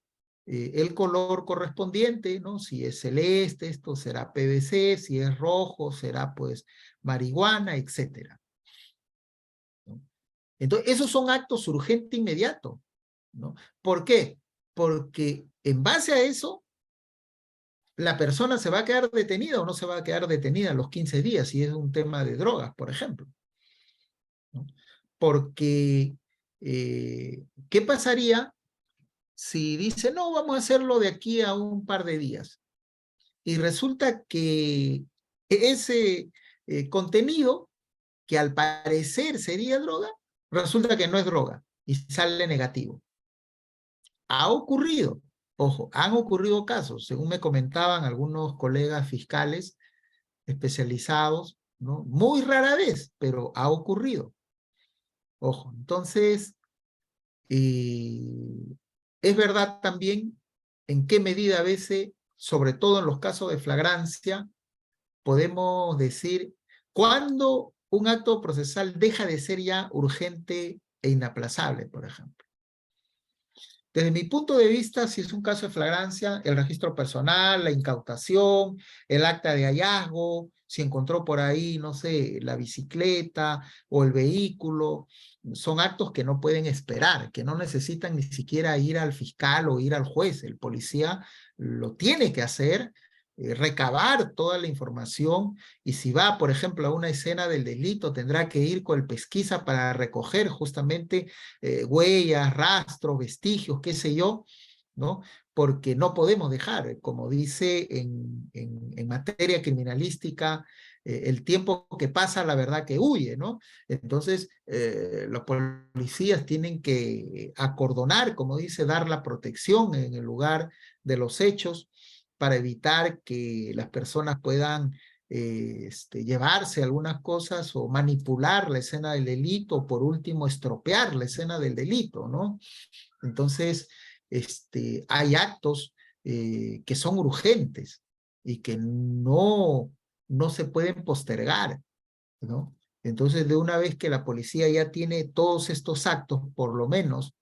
el color correspondiente, ¿no? Si es celeste, esto será PVC, si es rojo, será, pues, marihuana, etcétera, ¿no? Entonces, esos son actos urgentes inmediatos, ¿no? ¿Por qué? Porque en base a eso, la persona se va a quedar detenida o no se va a quedar detenida a los 15 días, si es un tema de drogas, por ejemplo, ¿no? Porque, ¿qué pasaría si dice, no, vamos a hacerlo de aquí a un par de días? Y resulta que ese contenido, que al parecer sería droga, resulta que no es droga y sale negativo. Ha ocurrido, ojo, han ocurrido casos, según me comentaban algunos colegas fiscales especializados, ¿no? Muy rara vez, pero ha ocurrido. Ojo, entonces, es verdad también en qué medida a veces, sobre todo en los casos de flagrancia, podemos decir cuándo un acto procesal deja de ser ya urgente e inaplazable, por ejemplo. Desde mi punto de vista, si es un caso de flagrancia, el registro personal, la incautación, el acta de hallazgo, si encontró por ahí, no sé, la bicicleta o el vehículo, son actos que no pueden esperar, que no necesitan ni siquiera ir al fiscal o ir al juez. El policía lo tiene que hacer recabar toda la información, y si va, por ejemplo, a una escena del delito, tendrá que ir con el pesquisa para recoger justamente huellas, rastros, vestigios, qué sé yo, ¿no? Porque no podemos dejar, como dice en materia criminalística, el tiempo que pasa, la verdad que huye, ¿no? Entonces, los policías tienen que acordonar, como dice, dar la protección en el lugar de los hechos para evitar que las personas puedan llevarse algunas cosas o manipular la escena del delito, o por último, estropear la escena del delito, ¿no? Entonces, hay actos que son urgentes y que no se pueden postergar, ¿no? Entonces, de una vez que la policía ya tiene todos estos actos, por lo menos,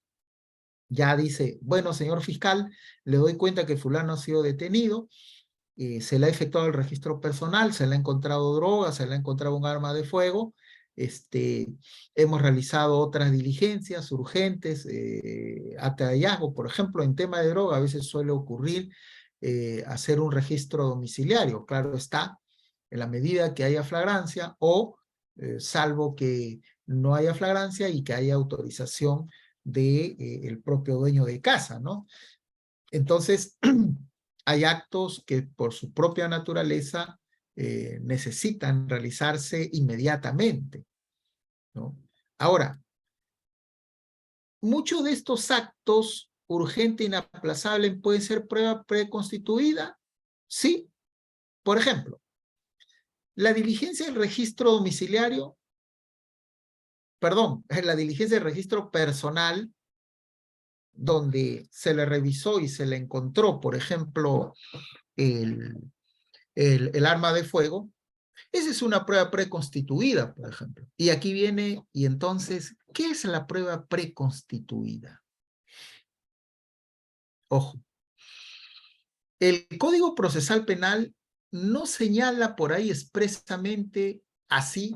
ya dice, bueno, señor fiscal, le doy cuenta que fulano ha sido detenido, se le ha efectuado el registro personal, se le ha encontrado droga, se le ha encontrado un arma de fuego, hemos realizado otras diligencias urgentes, hasta hallazgo, por ejemplo, en tema de droga, a veces suele ocurrir hacer un registro domiciliario, claro está, en la medida que haya flagrancia o salvo que no haya flagrancia y que haya autorización de el propio dueño de casa, ¿no? Entonces, hay actos que por su propia naturaleza necesitan realizarse inmediatamente, ¿no? Ahora, muchos de estos actos urgente e inaplazable pueden ser prueba preconstituida, sí. Por ejemplo, la diligencia del registro domiciliario, perdón, la diligencia del registro personal, donde se le revisó y se le encontró, por ejemplo, el arma de fuego, esa es una prueba preconstituida, por ejemplo. Y aquí viene, y entonces, ¿qué es la prueba preconstituida? Ojo, el Código Procesal Penal no señala por ahí expresamente así,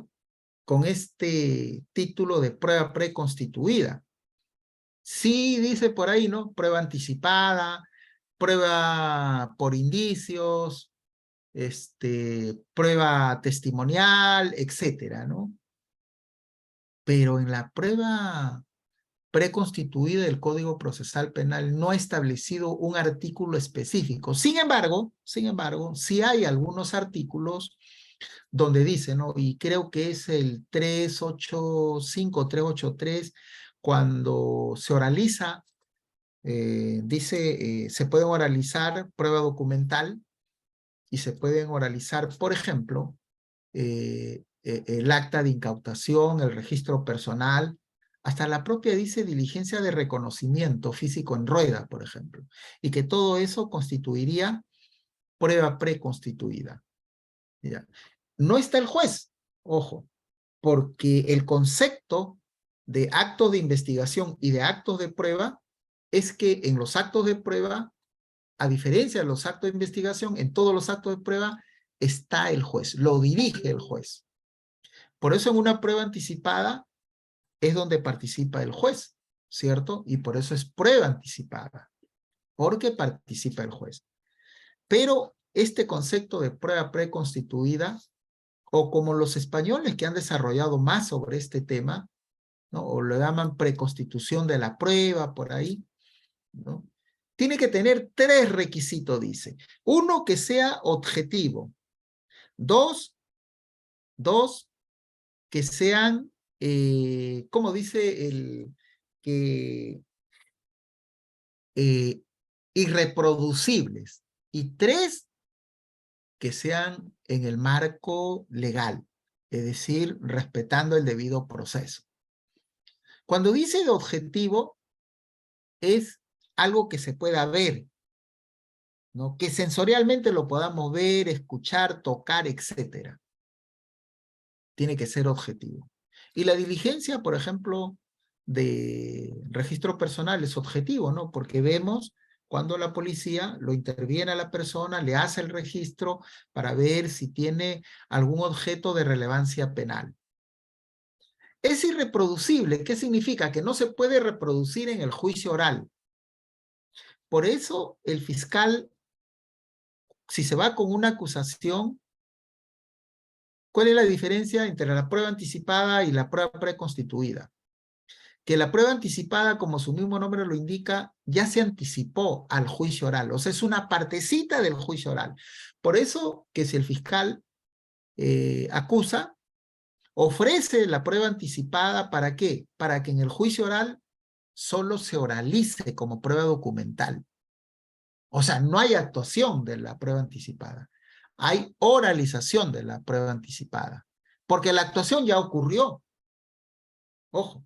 con este título de prueba preconstituida. Sí dice por ahí, ¿no? Prueba anticipada, prueba por indicios, prueba testimonial, etcétera, ¿no? Pero en la prueba preconstituida del Código Procesal Penal no ha establecido un artículo específico. Sin embargo, sí hay algunos artículos donde dice, ¿no? Y creo que es el 385, 383, cuando se oraliza, dice, se puede oralizar prueba documental y se pueden oralizar, por ejemplo, el acta de incautación, el registro personal, hasta la propia dice diligencia de reconocimiento físico en rueda, por ejemplo, y que todo eso constituiría prueba preconstituida. ¿Ya? No está el juez, ojo, porque el concepto de actos de investigación y de actos de prueba es que en los actos de prueba, a diferencia de los actos de investigación, en todos los actos de prueba está el juez, lo dirige el juez. Por eso en una prueba anticipada es donde participa el juez, ¿cierto? Y por eso es prueba anticipada, porque participa el juez. Pero este concepto de prueba preconstituida, o como los españoles que han desarrollado más sobre este tema, ¿no? O lo llaman preconstitución de la prueba, por ahí, ¿no? Tiene que tener 3 requisitos, dice. 1, que sea objetivo. 2, que sean, ¿cómo dice que irreproducibles? Y 3, que sean en el marco legal, es decir, respetando el debido proceso. Cuando dice de objetivo, es algo que se pueda ver, ¿no? Que sensorialmente lo podamos ver, escuchar, tocar, etc. Tiene que ser objetivo. Y la diligencia, por ejemplo, de registro personal es objetivo, ¿no? Porque vemos cuando la policía lo interviene a la persona, le hace el registro para ver si tiene algún objeto de relevancia penal. Es irreproducible. ¿Qué significa? Que no se puede reproducir en el juicio oral. Por eso el fiscal si se va con una acusación, ¿cuál es la diferencia entre la prueba anticipada y la prueba preconstituida? Que la prueba anticipada, como su mismo nombre lo indica, ya se anticipó al juicio oral, o sea, es una partecita del juicio oral. Por eso que si el fiscal acusa, ofrece la prueba anticipada, ¿para qué? Para que en el juicio oral solo se oralice como prueba documental. O sea, no hay actuación de la prueba anticipada. Hay oralización de la prueba anticipada. Porque la actuación ya ocurrió. Ojo.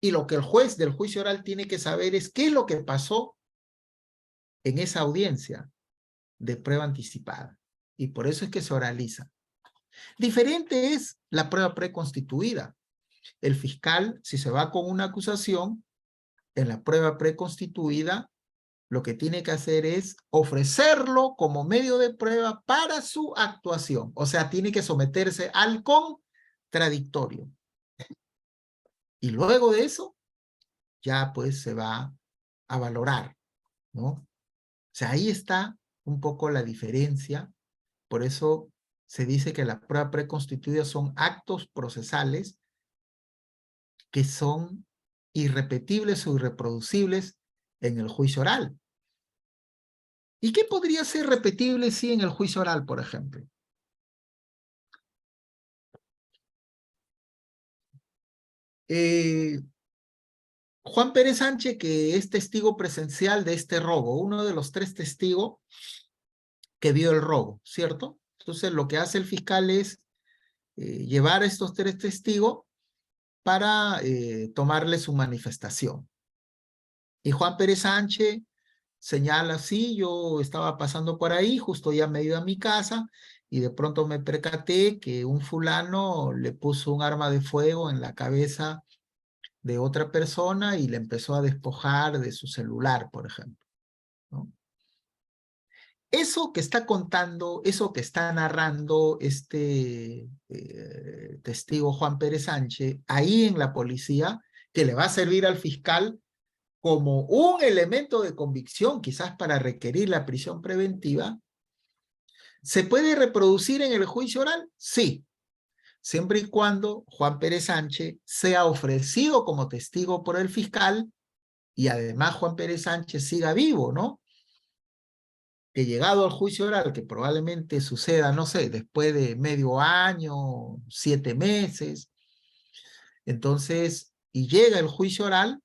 Y lo que el juez del juicio oral tiene que saber es qué es lo que pasó en esa audiencia de prueba anticipada. Y por eso es que se oraliza. Diferente es la prueba preconstituida. El fiscal, si se va con una acusación, en la prueba preconstituida, lo que tiene que hacer es ofrecerlo como medio de prueba para su actuación. O sea, tiene que someterse al contradictorio. Y luego de eso, ya pues se va a valorar, ¿no? O sea, ahí está un poco la diferencia. Por eso se dice que la prueba preconstituida son actos procesales que son irrepetibles o irreproducibles en el juicio oral. ¿Y qué podría ser repetible si en el juicio oral, por ejemplo? Juan Pérez Sánchez, que es testigo presencial de este robo, uno de los 3 testigos que vio el robo, ¿cierto? Entonces lo que hace el fiscal es llevar a estos 3 testigos para tomarle su manifestación. Y Juan Pérez Sánchez señala, sí, yo estaba pasando por ahí, justo ya me he ido a mi casa, y de pronto me percaté que un fulano le puso un arma de fuego en la cabeza de otra persona y le empezó a despojar de su celular, por ejemplo, ¿no? Eso que está contando, eso que está narrando este testigo Juan Pérez Sánchez, ahí en la policía, que le va a servir al fiscal como un elemento de convicción, quizás para requerir la prisión preventiva, ¿se puede reproducir en el juicio oral? Sí, siempre y cuando Juan Pérez Sánchez sea ofrecido como testigo por el fiscal y además Juan Pérez Sánchez siga vivo, ¿no? Que llegado al juicio oral, que probablemente suceda, no sé, después de medio año, 7 meses, entonces, y llega el juicio oral,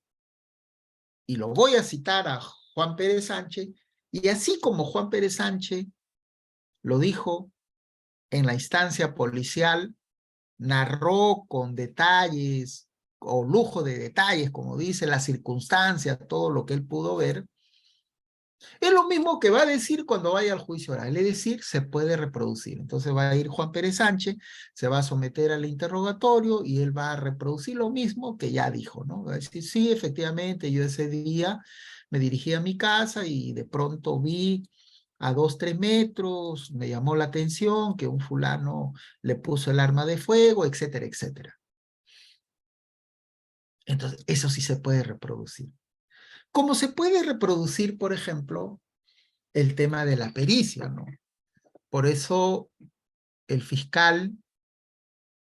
y lo voy a citar a Juan Pérez Sánchez, y así como Juan Pérez Sánchez lo dijo en la instancia policial, narró con detalles o lujo de detalles, como dice, las circunstancias, todo lo que él pudo ver, es lo mismo que va a decir cuando vaya al juicio oral, es decir, se puede reproducir. Entonces va a ir Juan Pérez Sánchez, se va a someter al interrogatorio y él va a reproducir lo mismo que ya dijo, ¿no? Va a decir, sí, efectivamente, yo ese día me dirigí a mi casa y de pronto vi a 2, 3 metros, me llamó la atención que un fulano le puso el arma de fuego, etcétera, etcétera. Entonces, eso sí se puede reproducir. Como se puede reproducir, por ejemplo, el tema de la pericia, ¿no? Por eso el fiscal,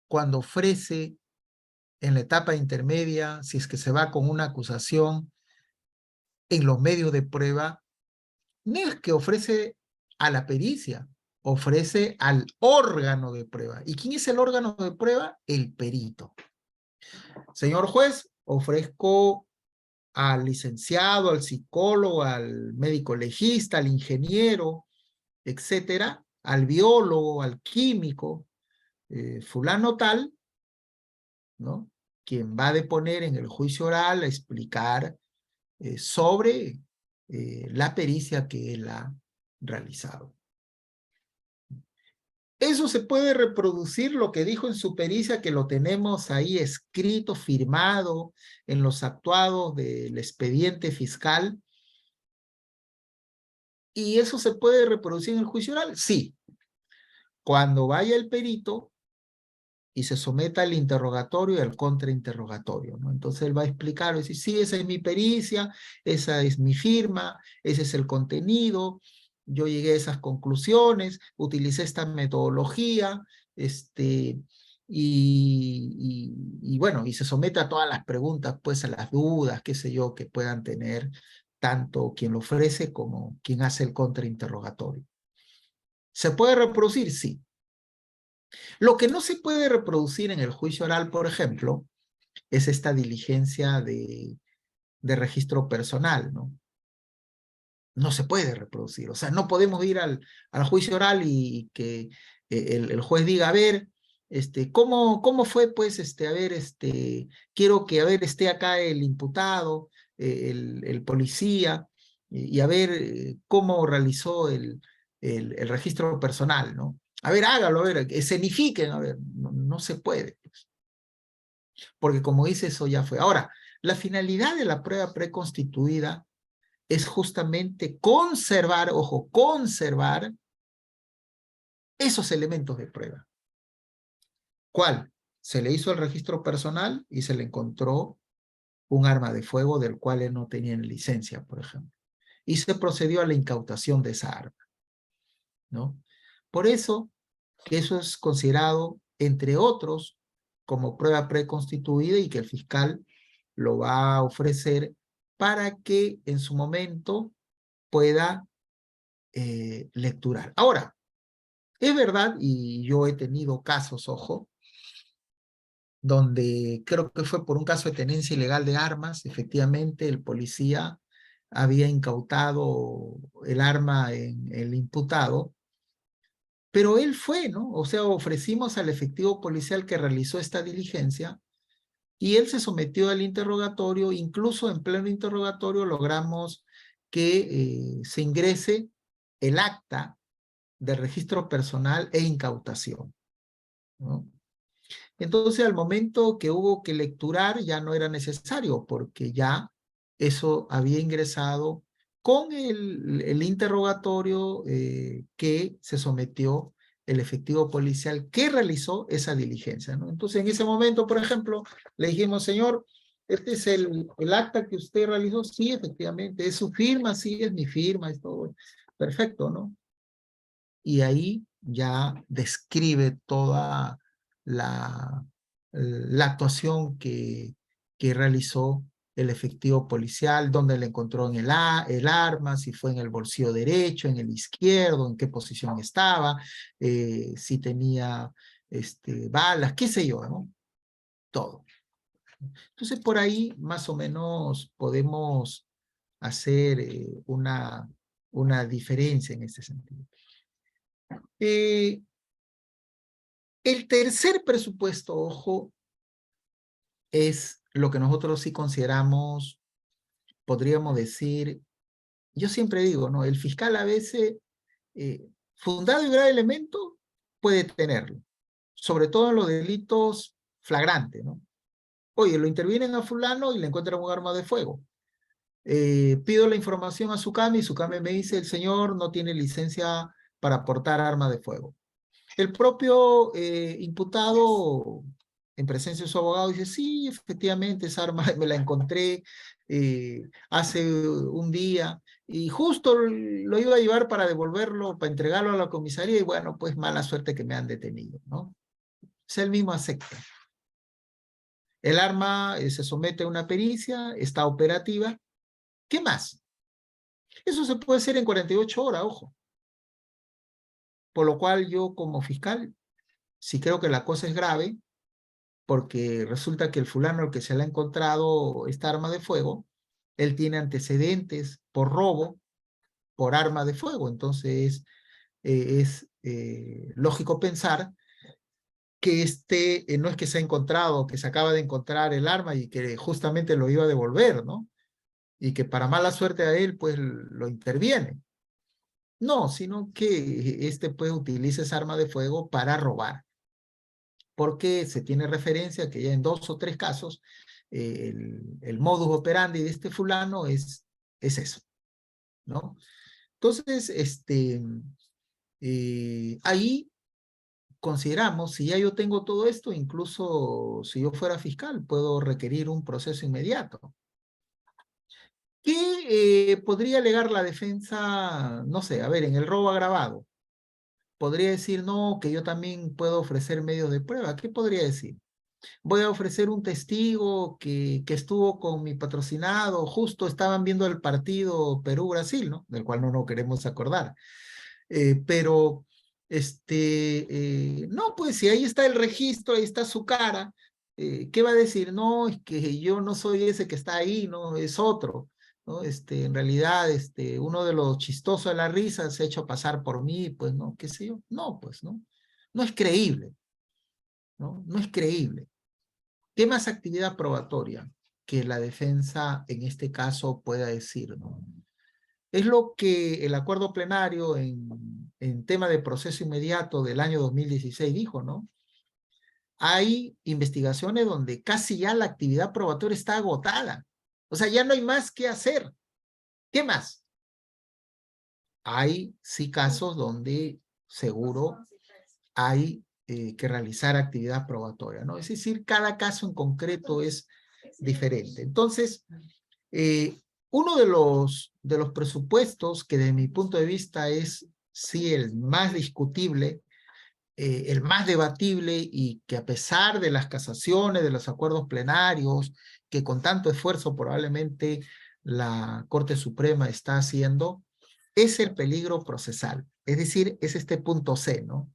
cuando ofrece en la etapa intermedia, si es que se va con una acusación en los medios de prueba, no es que ofrece a la pericia, ofrece al órgano de prueba. ¿Y quién es el órgano de prueba? El perito. Señor juez, ofrezco al licenciado, al psicólogo, al médico legista, al ingeniero, etcétera, al biólogo, al químico, fulano tal, ¿no? Quien va a deponer en el juicio oral a explicar sobre la pericia que él ha realizado. Eso se puede reproducir lo que dijo en su pericia, que lo tenemos ahí escrito, firmado en los actuados del expediente fiscal. ¿Y eso se puede reproducir en el juicio oral? Sí. Cuando vaya el perito y se someta al interrogatorio y al contrainterrogatorio, ¿no? Entonces él va a explicar, va a decir, sí, esa es mi pericia, esa es mi firma, ese es el contenido, yo llegué a esas conclusiones, utilicé esta metodología, y bueno, y se somete a todas las preguntas, pues a las dudas, qué sé yo, que puedan tener tanto quien lo ofrece como quien hace el contrainterrogatorio. ¿Se puede reproducir? Sí. Lo que no se puede reproducir en el juicio oral, por ejemplo, es esta diligencia de registro personal, ¿no? No se puede reproducir. O sea, no podemos ir al juicio oral y que el juez diga, a ver, ¿cómo fue, pues, a ver, quiero que, a ver, esté acá el imputado, el policía, y a ver cómo realizó el registro personal, ¿no? A ver, hágalo, a ver, escenifiquen, a ver, no se puede, pues. Porque como dice, eso ya fue. Ahora, la finalidad de la prueba preconstituida es justamente conservar, ojo, conservar esos elementos de prueba. ¿Cuál? Se le hizo el registro personal y se le encontró un arma de fuego del cual él no tenía licencia, por ejemplo. Y se procedió a la incautación de esa arma, ¿no? Por eso, que eso es considerado, entre otros, como prueba preconstituida y que el fiscal lo va a ofrecer para que en su momento pueda lecturar. Ahora, es verdad, y yo he tenido casos, ojo, donde creo que fue por un caso de tenencia ilegal de armas, efectivamente el policía había incautado el arma en el imputado, pero él fue, ¿no? O sea, ofrecimos al efectivo policial que realizó esta diligencia y él se sometió al interrogatorio, incluso en pleno interrogatorio logramos que se ingrese el acta de registro personal e incautación, ¿no? Entonces, al momento que hubo que lecturar, ya no era necesario, porque ya eso había ingresado con el interrogatorio que se sometió el efectivo policial que realizó esa diligencia, ¿no? Entonces, en ese momento, por ejemplo, le dijimos, señor, este es el acta que usted realizó. Sí, efectivamente, es su firma, sí, es mi firma, es todo perfecto, ¿no? Y ahí ya describe toda la actuación que realizó el efectivo policial, dónde le encontró en el arma, si fue en el bolsillo derecho, en el izquierdo, en qué posición estaba, si tenía balas, qué sé yo, ¿no? Todo. Entonces, por ahí más o menos podemos hacer una diferencia en este sentido. El tercer presupuesto, ojo, es lo que nosotros sí consideramos, podríamos decir, yo siempre digo, ¿no? El fiscal a veces, fundado y grave elemento, puede tenerlo, sobre todo en los delitos flagrantes, ¿no? Oye, lo intervienen a fulano y le encuentran un arma de fuego. Pido la información a Sucame y Sucame me dice, el señor no tiene licencia para portar arma de fuego. El propio imputado, en presencia de su abogado, dice, sí, efectivamente, esa arma me la encontré hace un día y justo lo iba a llevar para devolverlo, para entregarlo a la comisaría y bueno, pues mala suerte que me han detenido, ¿no? Es el mismo acepta. El arma se somete a una pericia, está operativa. ¿Qué más? Eso se puede hacer en 48 horas, ojo. Por lo cual yo como fiscal, si creo que la cosa es grave, porque resulta que el fulano al que se le ha encontrado esta arma de fuego, él tiene antecedentes por robo, por arma de fuego. Entonces es lógico pensar que no es que se ha encontrado, que se acaba de encontrar el arma y que justamente lo iba a devolver, ¿no? Y que para mala suerte a él, pues lo interviene. No, sino que pues utiliza esa arma de fuego para robar. Porque se tiene referencia que ya en 2 o 3 casos el modus operandi de este fulano es eso, ¿no? Entonces, ahí consideramos, si ya yo tengo todo esto, incluso si yo fuera fiscal, puedo requerir un proceso inmediato. ¿Qué podría alegar la defensa? No sé, a ver, en el robo agravado. Podría decir, no, que yo también puedo ofrecer medios de prueba. ¿Qué podría decir? Voy a ofrecer un testigo que estuvo con mi patrocinado, justo estaban viendo el partido Perú-Brasil, ¿no? Del cual no queremos acordar. Pero, no, pues si ahí está el registro, ahí está su cara, ¿qué va a decir? No, es que yo no soy ese que está ahí, no, es otro, ¿no? En realidad, uno de los chistosos de la risa se ha hecho pasar por mí, pues, ¿no? ¿Qué sé yo? No, pues, ¿no? No es creíble, ¿no? No es creíble. ¿Qué más actividad probatoria que la defensa en este caso pueda decir, ¿no? Es lo que el acuerdo plenario en tema de proceso inmediato del año 2016 dijo, ¿no? Hay investigaciones donde casi ya la actividad probatoria está agotada. O sea, ya no hay más que hacer. ¿Qué más? Hay sí casos donde seguro hay que realizar actividad probatoria, ¿no? Es decir, cada caso en concreto es diferente. Entonces, uno de los presupuestos que de mi punto de vista es sí el más discutible, el más debatible y que a pesar de las casaciones, de los acuerdos plenarios, que con tanto esfuerzo probablemente la Corte Suprema está haciendo, es el peligro procesal. Es decir, es este punto C, ¿no?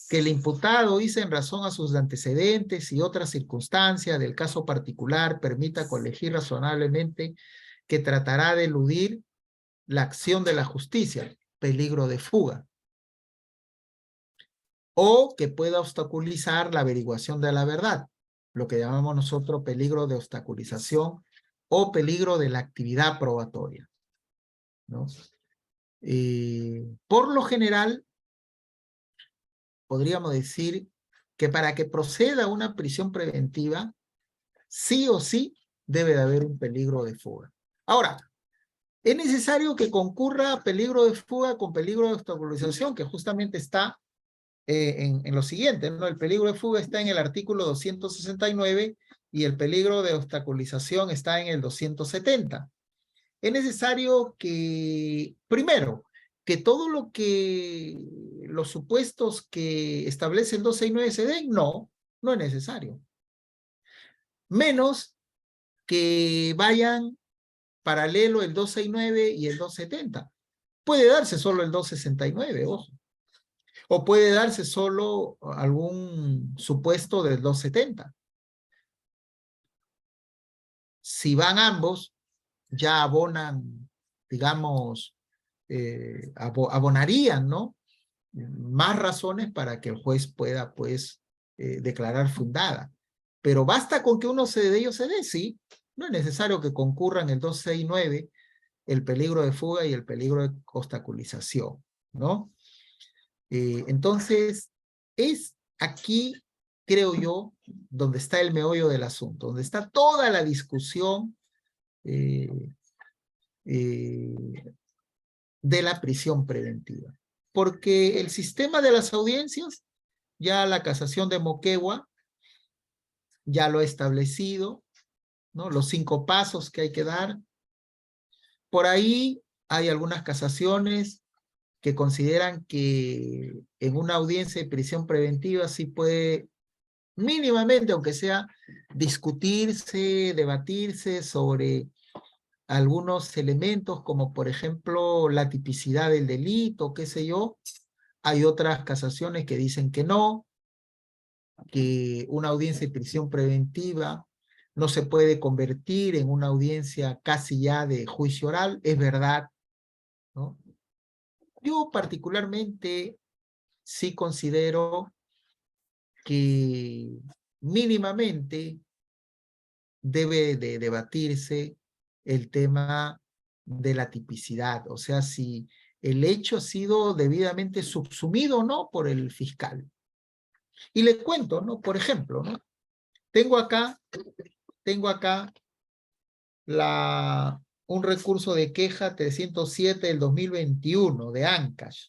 Que el imputado hizo en razón a sus antecedentes y otras circunstancias del caso particular permita colegir razonablemente que tratará de eludir la acción de la justicia, peligro de fuga, o que pueda obstaculizar la averiguación de la verdad, lo que llamamos nosotros peligro de obstaculización o peligro de la actividad probatoria, ¿no? Por lo general, podríamos decir que para que proceda una prisión preventiva, sí o sí debe de haber un peligro de fuga. Ahora, es necesario que concurra peligro de fuga con peligro de obstaculización, que justamente está en lo siguiente, ¿no? El peligro de fuga está en el artículo 269 y el peligro de obstaculización está en el 270. Es necesario que, primero, que todo lo que los supuestos que establece el 269 se den, no es necesario. Menos que vayan paralelo el 269 y el 270. Puede darse solo el 269, ojo. O puede darse solo algún supuesto del 270. Si van ambos, ya abonan, digamos, abonarían, ¿no? Más razones para que el juez pueda, pues, declarar fundada. Pero basta con que uno de ellos se dé, sí. No es necesario que concurran el 269, el peligro de fuga y el peligro de obstaculización, ¿no? Entonces, es aquí, creo yo, donde está el meollo del asunto, donde está toda la discusión eh, eh, de la prisión preventiva. Porque el sistema de las audiencias, ya la casación de Moquegua ya lo ha establecido, ¿no? Los 5 pasos que hay que dar. Por ahí hay algunas casaciones que consideran que en una audiencia de prisión preventiva sí puede mínimamente, aunque sea, discutirse, debatirse sobre algunos elementos como por ejemplo la tipicidad del delito, qué sé yo. Hay otras casaciones que dicen que no, que una audiencia de prisión preventiva no se puede convertir en una audiencia casi ya de juicio oral, es verdad, ¿no? Yo particularmente sí considero que mínimamente debe de debatirse el tema de la tipicidad, o sea, si el hecho ha sido debidamente subsumido o no por el fiscal. Y le cuento, ¿no? Por ejemplo, ¿no? Tengo acá un recurso de queja 307 del 2021 de Ancash.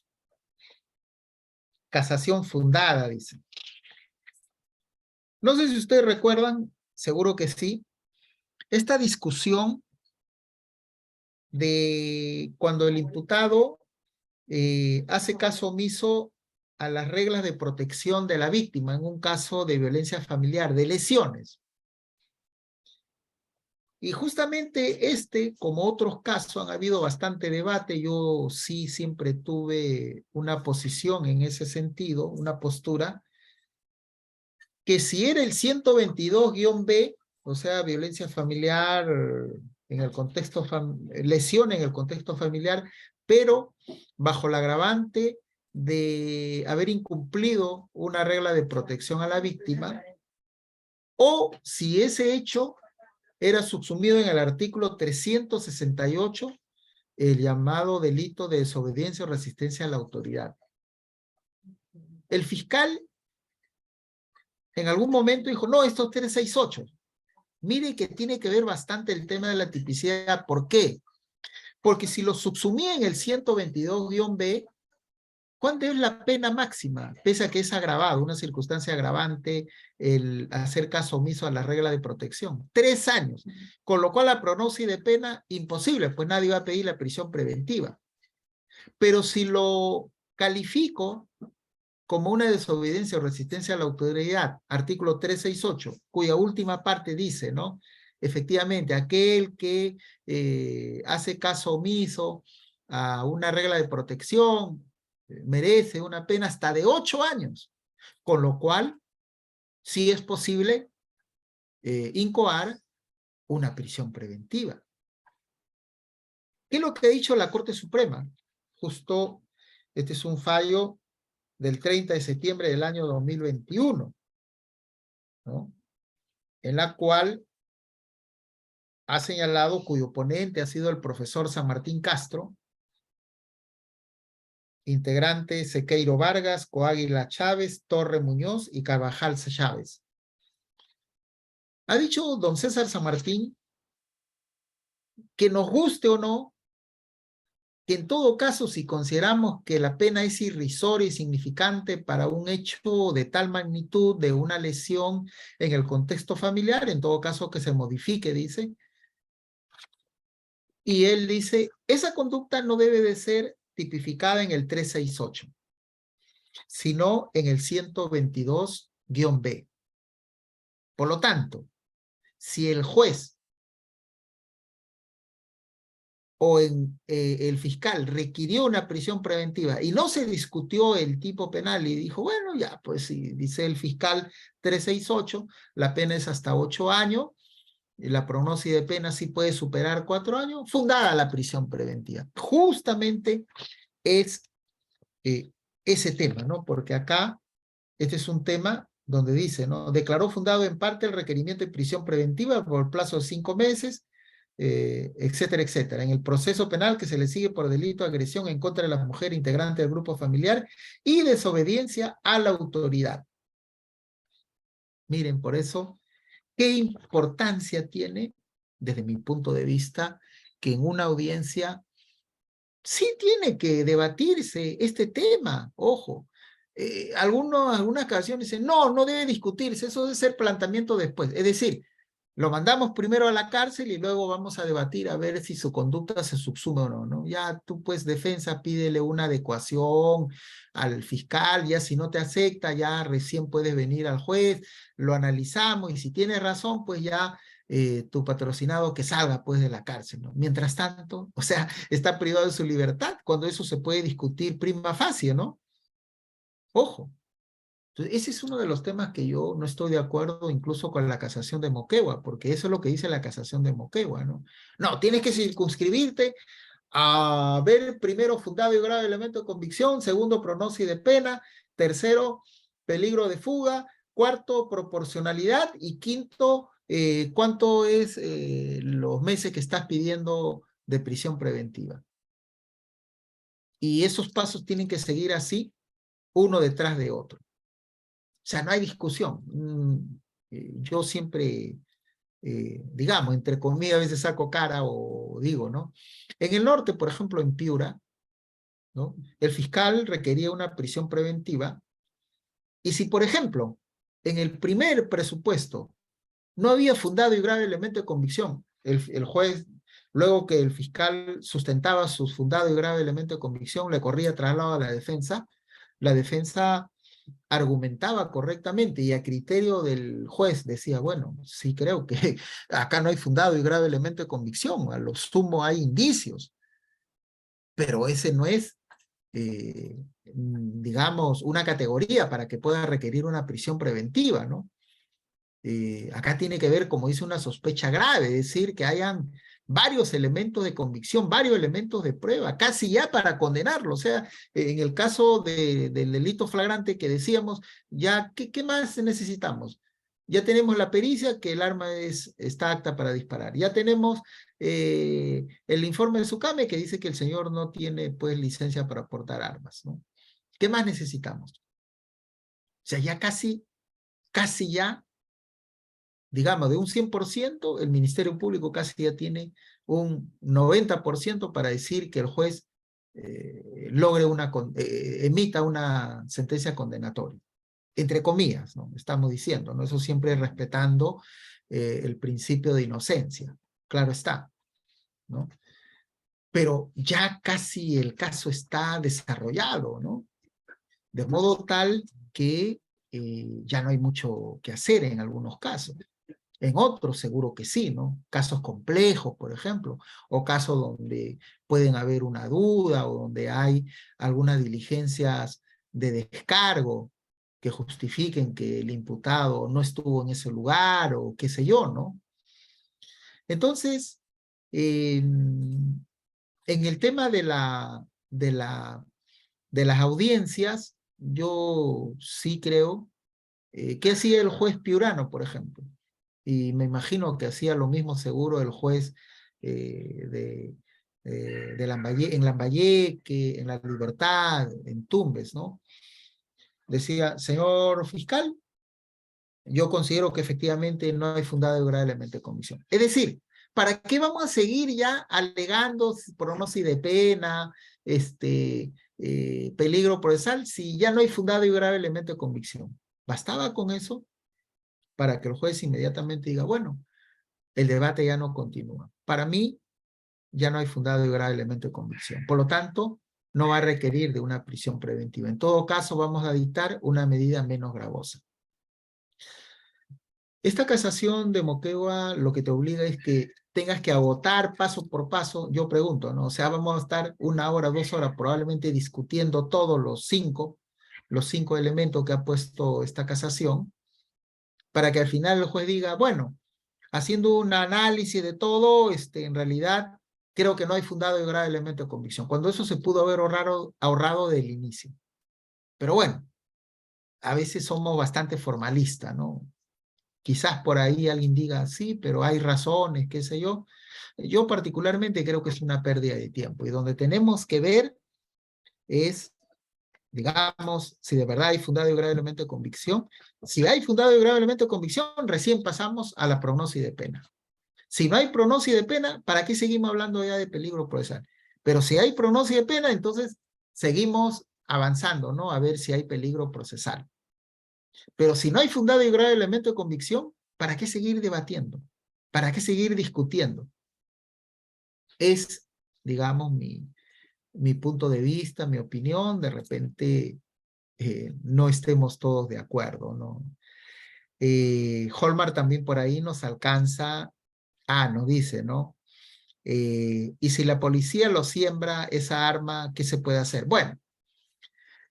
Casación fundada, dice. No sé si ustedes recuerdan, seguro que sí, esta discusión de cuando el imputado hace caso omiso a las reglas de protección de la víctima en un caso de violencia familiar, de lesiones. Y justamente como otros casos, han habido bastante debate. Yo sí siempre tuve una posición en ese sentido, una postura, que si era el 122-B, o sea, violencia familiar en el contexto, lesión en el contexto familiar, pero bajo la agravante de haber incumplido una regla de protección a la víctima, o si ese hecho era subsumido en el artículo 368, el llamado delito de desobediencia o resistencia a la autoridad. El fiscal en algún momento dijo, no, esto es 368. Mire que tiene que ver bastante el tema de la tipicidad. ¿Por qué? Porque si lo subsumía en el 122-B, ¿cuánto es la pena máxima? Pese a que es agravado, una circunstancia agravante, el hacer caso omiso a la regla de protección. 3 años. Con lo cual la prognosis de pena, imposible, pues nadie va a pedir la prisión preventiva. Pero si lo califico como una desobediencia o resistencia a la autoridad, artículo 368, cuya última parte dice, ¿no? Efectivamente, aquel que hace caso omiso a una regla de protección merece una pena hasta de 8 años, con lo cual sí es posible incoar una prisión preventiva. ¿Qué es lo que ha dicho la Corte Suprema? Justo, este es un fallo del 30 de septiembre del año 2021, ¿no? En la cual ha señalado, cuyo ponente ha sido el profesor San Martín Castro, integrante Sequeiro Vargas, Coáguila Chávez, Torre Muñoz y Carvajal Chávez. Ha dicho don César San Martín que nos guste o no, que en todo caso, si consideramos que la pena es irrisoria y significante para un hecho de tal magnitud, de una lesión en el contexto familiar, en todo caso que se modifique, dice. Y él dice, esa conducta no debe de ser tipificada en el 368, sino en el 122-B. Por lo tanto, si el juez o el fiscal requirió una prisión preventiva y no se discutió el tipo penal y dijo, bueno, ya, pues si dice el fiscal 368, la pena es hasta 8 años, y la prognosis de pena sí puede superar 4 años, fundada la prisión preventiva. Justamente es ese tema, ¿no? Porque acá, este es un tema donde dice, ¿no? Declaró fundado en parte el requerimiento de prisión preventiva por plazo de 5 meses, etcétera, etcétera. En el proceso penal que se le sigue por delito de agresión en contra de la mujer integrante del grupo familiar y desobediencia a la autoridad. Miren, por eso, ¿qué importancia tiene, desde mi punto de vista, que en una audiencia sí tiene que debatirse este tema? Ojo, algunas ocasiones dicen, no, no debe discutirse, eso debe ser planteamiento después. Es decir, lo mandamos primero a la cárcel y luego vamos a debatir a ver si su conducta se subsume o no, ¿no? Ya tú, pues, defensa, pídele una adecuación al fiscal, ya si no te acepta, ya recién puedes venir al juez, lo analizamos y si tiene razón, pues ya tu patrocinado que salga, pues, de la cárcel, ¿no? Mientras tanto, o sea, está privado de su libertad, cuando eso se puede discutir prima facie, ¿no? Ojo. Entonces, ese es uno de los temas que yo no estoy de acuerdo incluso con la casación de Moquegua, porque eso es lo que dice la casación de Moquegua, ¿no? No, tienes que circunscribirte a ver primero fundado y grave elemento de convicción, segundo prognosis de pena, tercero peligro de fuga, cuarto proporcionalidad y quinto cuánto es los meses que estás pidiendo de prisión preventiva. Y esos pasos tienen que seguir así, uno detrás de otro. O sea, no hay discusión. Yo siempre, digamos, entre comillas, a veces saco cara o digo, ¿no? En el norte, por ejemplo, en Piura, ¿no? El fiscal requería una prisión preventiva y si, por ejemplo, en el primer presupuesto no había fundado y grave elemento de convicción, el juez Luego que el fiscal sustentaba su fundado y grave elemento de convicción, le corría traslado a la defensa argumentaba correctamente y a criterio del juez decía, bueno, sí creo que acá no hay fundado y grave elemento de convicción, a lo sumo hay indicios, pero ese no es, digamos, una categoría para que pueda requerir una prisión preventiva, ¿no? Acá tiene que ver, como dice, una sospecha grave, es decir, que hayan varios elementos de convicción, varios elementos de prueba, casi ya para condenarlo. O sea, en el caso del delito flagrante que decíamos, ya, ¿qué más necesitamos? Ya tenemos la pericia que el arma está apta para disparar. Ya tenemos el informe de Sucame que dice que el señor no tiene pues licencia para portar armas, ¿no? ¿Qué más necesitamos? O sea, ya casi ya digamos, de un 100%, el Ministerio Público casi ya tiene un 90% para decir que el juez emita una sentencia condenatoria. Entre comillas, ¿no? Estamos diciendo, ¿no? Eso siempre respetando el principio de inocencia. Claro está, ¿no? Pero ya casi el caso está desarrollado, ¿no? De modo tal que ya no hay mucho que hacer en algunos casos. En otros seguro que sí, ¿no? Casos complejos, por ejemplo, o casos donde pueden haber una duda o donde hay algunas diligencias de descargo que justifiquen que el imputado no estuvo en ese lugar o qué sé yo, ¿no? Entonces, en el tema de las audiencias, yo sí creo que hacía el juez Piurano, por ejemplo. Y me imagino que hacía lo mismo seguro el juez en Lambayeque, en La Libertad, en Tumbes, ¿no? Decía, señor fiscal, yo considero que efectivamente no hay fundado y grave elemento de comisión. Es decir, ¿para qué vamos a seguir ya alegando pronosis de pena, peligro procesal, si ya no hay fundado y grave elemento de convicción? Bastaba con eso para que el juez inmediatamente diga, bueno, el debate ya no continúa. Para mí, ya no hay fundado y grave elemento de convicción. Por lo tanto, no va a requerir de una prisión preventiva. En todo caso, vamos a dictar una medida menos gravosa. Esta casación de Moquegua lo que te obliga es que tengas que agotar paso por paso, yo pregunto, ¿no? O sea, vamos a estar 1 hora, 2 horas probablemente discutiendo todos los cinco elementos que ha puesto esta casación, para que al final el juez diga, bueno, haciendo un análisis de todo, en realidad creo que no hay fundado y grave elemento de convicción, cuando eso se pudo haber ahorrado del inicio. Pero bueno, a veces somos bastante formalistas, ¿no? Quizás por ahí alguien diga, sí, pero hay razones, qué sé yo. Yo particularmente creo que es una pérdida de tiempo y donde tenemos que ver es, digamos, si de verdad hay fundado y grave elemento de convicción. Si hay fundado y grave elemento de convicción, recién pasamos a la prognosis de pena. Si no hay prognosis de pena, ¿para qué seguimos hablando ya de peligro procesal? Pero si hay prognosis de pena, entonces seguimos avanzando, ¿no? A ver si hay peligro procesal. Pero si no hay fundado y grave elemento de convicción, ¿para qué seguir debatiendo? ¿Para qué seguir discutiendo? Es, digamos, mi punto de vista, mi opinión. De repente no estemos todos de acuerdo, ¿no? Holmar también por ahí nos alcanza, nos dice, ¿no? Y si la policía lo siembra, esa arma, ¿qué se puede hacer? Bueno,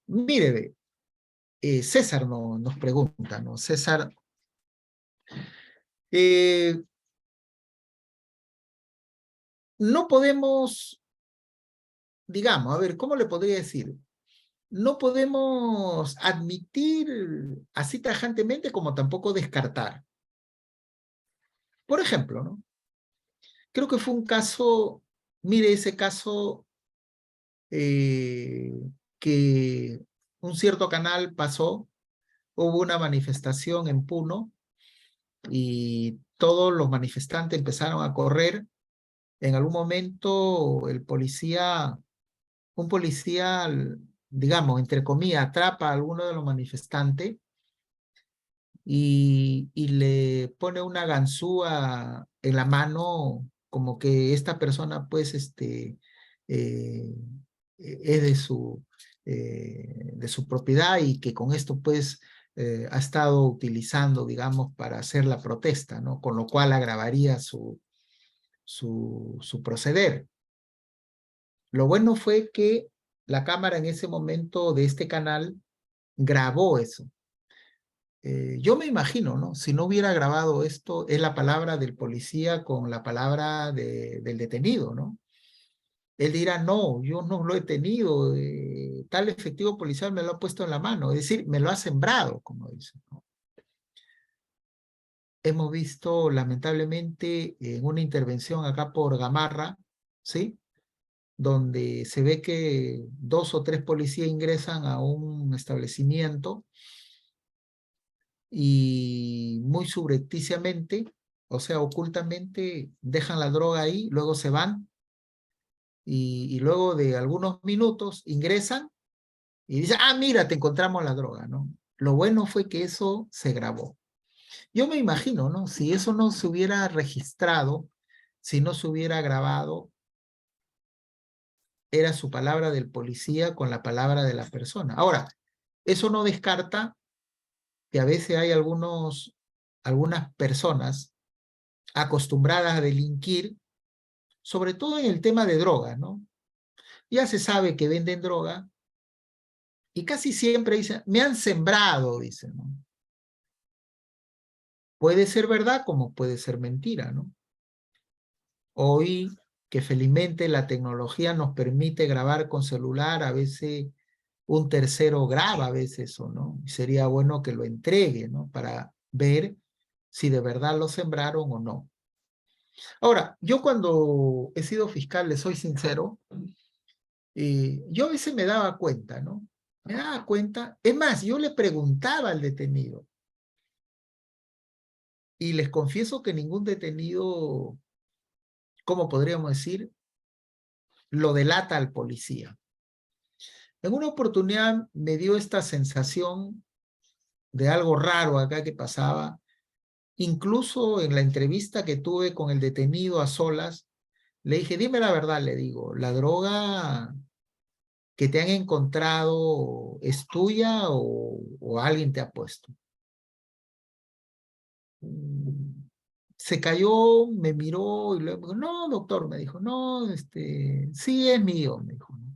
mire, César nos pregunta, ¿no? César, no podemos, digamos, a ver, ¿cómo le podría decir? No podemos admitir así tajantemente como tampoco descartar. Por ejemplo, ¿no? Creo que fue un caso, mire ese caso que un cierto canal pasó, hubo una manifestación en Puno y todos los manifestantes empezaron a correr. En algún momento un policía, digamos, entre comillas, atrapa a alguno de los manifestantes y le pone una ganzúa en la mano como que esta persona pues es de su propiedad y que con esto pues ha estado utilizando, digamos, para hacer la protesta, ¿no? Con lo cual agravaría su proceder. Lo bueno fue que la cámara en ese momento de este canal grabó eso. Yo me imagino, ¿no? Si no hubiera grabado esto, es la palabra del policía con la palabra del detenido, ¿no? Él dirá, no, yo no lo he tenido, tal efectivo policial me lo ha puesto en la mano, es decir, me lo ha sembrado, como dicen, ¿no? Hemos visto, lamentablemente, en una intervención acá por Gamarra, ¿sí? Donde se ve que 2 o 3 policías ingresan a un establecimiento y muy subrepticiamente, o sea, ocultamente, dejan la droga ahí, luego se van y luego de algunos minutos ingresan y dicen, ah, mira, te encontramos la droga, ¿no? Lo bueno fue que eso se grabó. Yo me imagino, ¿no? Si eso no se hubiera registrado, si no se hubiera grabado, era su palabra del policía con la palabra de la persona. Ahora, eso no descarta que a veces hay algunas personas acostumbradas a delinquir, sobre todo en el tema de droga, ¿no? Ya se sabe que venden droga y casi siempre dicen, me han sembrado, dicen, ¿no? Puede ser verdad como puede ser mentira, ¿no? Hoy que felizmente la tecnología nos permite grabar con celular, a veces un tercero graba a veces eso, ¿no? Y sería bueno que lo entregue, ¿no? Para ver si de verdad lo sembraron o no. Ahora, yo cuando he sido fiscal, le soy sincero, yo a veces me daba cuenta, ¿no? Me daba cuenta, es más, yo le preguntaba al detenido y les confieso que ningún detenido, ¿cómo podríamos decir? Lo delata al policía. En una oportunidad me dio esta sensación de algo raro acá que pasaba. Incluso en la entrevista que tuve con el detenido a solas, le dije, dime la verdad, le digo, ¿la droga que te han encontrado es tuya o alguien te ha puesto? Se cayó, me miró y luego, no, doctor, me dijo, no, sí es mío, me dijo, ¿no?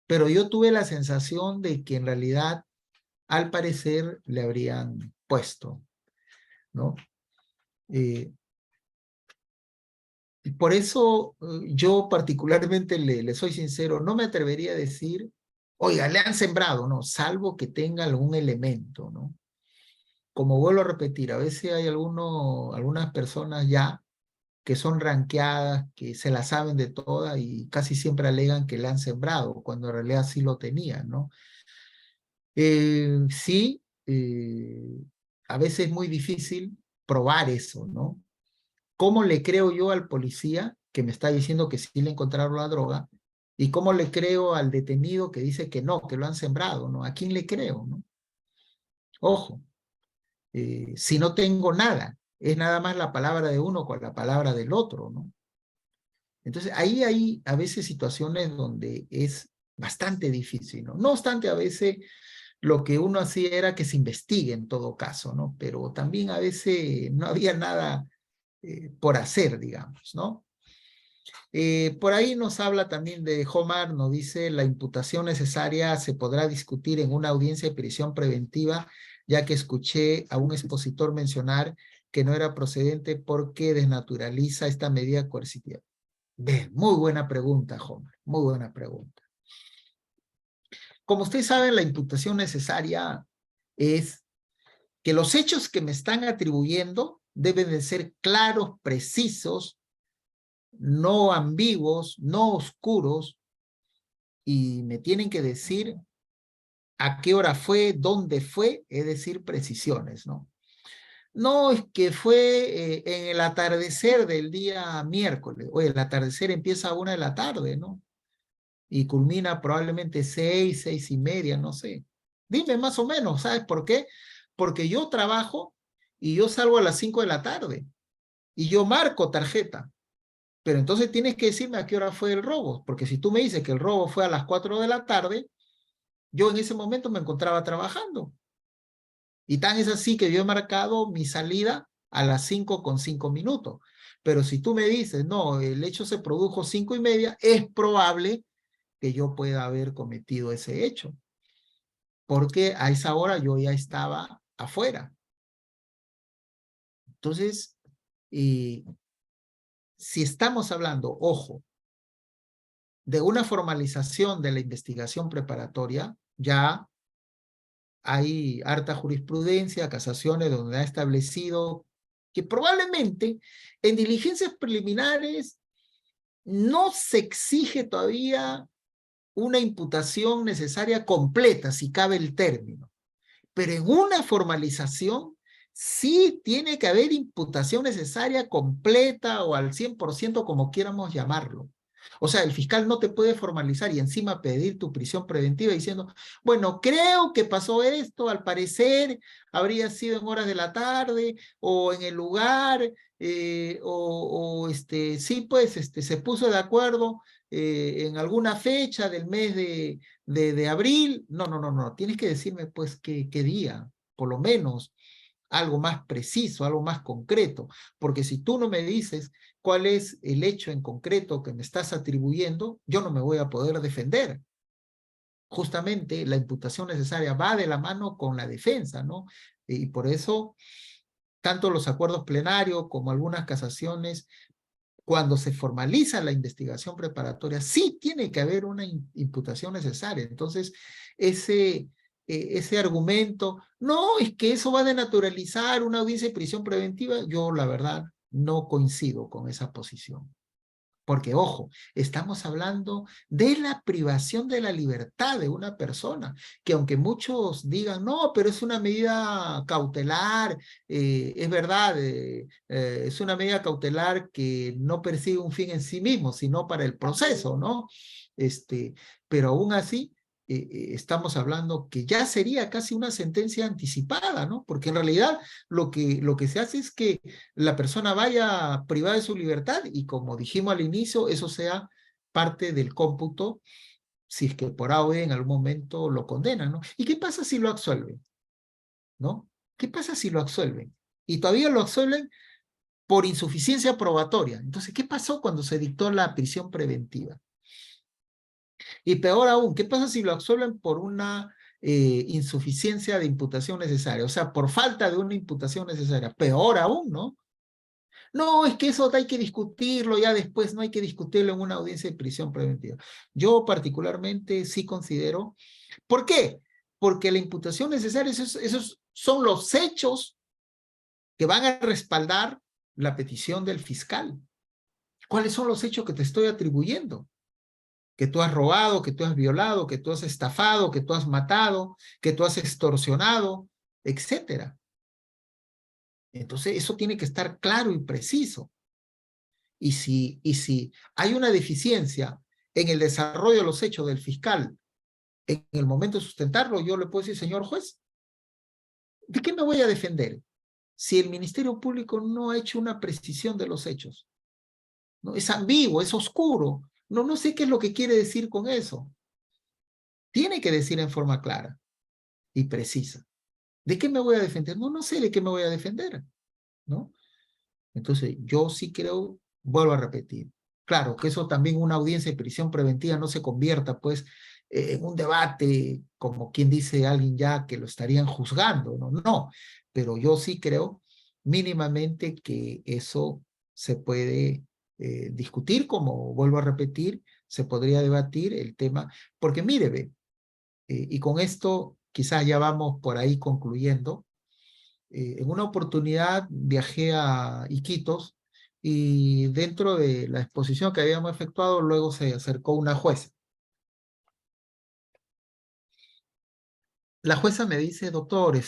Pero yo tuve la sensación de que en realidad, al parecer, le habrían puesto, ¿no? Y por eso yo particularmente le soy sincero, no me atrevería a decir, oiga, le han sembrado, no, salvo que tenga algún elemento, ¿no? Como vuelvo a repetir, a veces hay algunas personas ya que son ranqueadas, que se la saben de todas y casi siempre alegan que le han sembrado, cuando en realidad sí lo tenían, ¿no? Sí, a veces es muy difícil probar eso, ¿no? ¿Cómo le creo yo al policía que me está diciendo que sí le encontraron la droga? ¿Y cómo le creo al detenido que dice que no, que lo han sembrado, ¿no? ¿A quién le creo, no? Ojo, si no tengo nada, es nada más la palabra de uno con la palabra del otro, ¿no? Entonces, ahí hay a veces situaciones donde es bastante difícil, ¿no? No obstante, a veces lo que uno hacía era que se investigue en todo caso, ¿no? Pero también a veces no había nada por hacer, digamos, ¿no? Por ahí nos habla también de Homar, nos dice, la imputación necesaria se podrá discutir en una audiencia de prisión preventiva, ya que escuché a un expositor mencionar que no era procedente porque desnaturaliza esta medida coercitiva. Bien, muy buena pregunta, Homar, muy buena pregunta. Como ustedes saben, la imputación necesaria es que los hechos que me están atribuyendo deben de ser claros, precisos, no ambiguos, no oscuros, y me tienen que decir a qué hora fue, dónde fue, es decir, precisiones, ¿no? No es que fue en el atardecer del día miércoles, oye, el atardecer empieza a 1 de la tarde, ¿no? Y culmina probablemente 6, 6:30, no sé. Dime más o menos, ¿sabes por qué? Porque yo trabajo y yo salgo a las 5 de la tarde y yo marco tarjeta. Pero entonces tienes que decirme a qué hora fue el robo, porque si tú me dices que el robo fue a las 4 de la tarde, yo en ese momento me encontraba trabajando. Y tan es así que yo he marcado mi salida a las 5:05. Pero si tú me dices, no, el hecho se produjo 5:30, es probable que yo pueda haber cometido ese hecho, porque a esa hora yo ya estaba afuera. Entonces, si estamos hablando, ojo, de una formalización de la investigación preparatoria, ya hay harta jurisprudencia, casaciones donde ha establecido que probablemente en diligencias preliminares no se exige todavía una imputación necesaria completa, si cabe el término. Pero en una formalización sí tiene que haber imputación necesaria completa o al 100%, como quieramos llamarlo. O sea, el fiscal no te puede formalizar y encima pedir tu prisión preventiva diciendo, bueno, creo que pasó esto, al parecer habría sido en horas de la tarde o en el lugar, sí, pues, se puso de acuerdo en alguna fecha del mes de abril. No, no, no, no, tienes que decirme pues qué día, por lo menos algo más preciso, algo más concreto, porque si tú no me dices cuál es el hecho en concreto que me estás atribuyendo, yo no me voy a poder defender. Justamente la imputación necesaria va de la mano con la defensa, ¿no? Y por eso, tanto los acuerdos plenarios como algunas casaciones, cuando se formaliza la investigación preparatoria, sí tiene que haber una imputación necesaria. Entonces, ese argumento, no, es que eso va a denaturalizar una audiencia de prisión preventiva, yo la verdad no coincido con esa posición. Porque, ojo, estamos hablando de la privación de la libertad de una persona, que aunque muchos digan, no, pero es una medida cautelar, es verdad, es una medida cautelar que no persigue un fin en sí mismo, sino para el proceso, ¿no? Pero aún así, estamos hablando que ya sería casi una sentencia anticipada, ¿no? Porque en realidad lo que se hace es que la persona vaya privada de su libertad y como dijimos al inicio, eso sea parte del cómputo si es que por AOE en algún momento lo condenan, ¿no? ¿Y qué pasa si lo absuelven? ¿No? ¿Qué pasa si lo absuelven? Y todavía lo absuelven por insuficiencia probatoria. Entonces, ¿qué pasó cuando se dictó la prisión preventiva? Y peor aún, ¿qué pasa si lo absuelven por una insuficiencia de imputación necesaria? O sea, por falta de una imputación necesaria. Peor aún, ¿no? No, es que eso hay que discutirlo ya después, no hay que discutirlo en una audiencia de prisión preventiva. Yo particularmente sí considero, ¿por qué? Porque la imputación necesaria, esos son los hechos que van a respaldar la petición del fiscal. ¿Cuáles son los hechos que te estoy atribuyendo? Que tú has robado, que tú has violado, que tú has estafado, que tú has matado, que tú has extorsionado, etcétera. Entonces, eso tiene que estar claro y preciso. Y si hay una deficiencia en el desarrollo de los hechos del fiscal en el momento de sustentarlo, yo le puedo decir, señor juez, ¿de qué me voy a defender? Si el Ministerio Público no ha hecho una precisión de los hechos, ¿no? Es ambiguo, es oscuro, no sé qué es lo que quiere decir con eso. Tiene que decir en forma clara y precisa. ¿De qué me voy a defender? No sé de qué me voy a defender, ¿no? Entonces, yo sí creo, vuelvo a repetir, claro, que eso también una audiencia de prisión preventiva no se convierta, pues, en un debate, como quien dice alguien ya que lo estarían juzgando, no, pero yo sí creo mínimamente que eso se puede discutir, como vuelvo a repetir, se podría debatir el tema, porque mire, ve, y con esto quizás ya vamos por ahí concluyendo. En una oportunidad viajé a Iquitos y dentro de la exposición que habíamos efectuado, luego se acercó una jueza. La jueza me dice, doctor,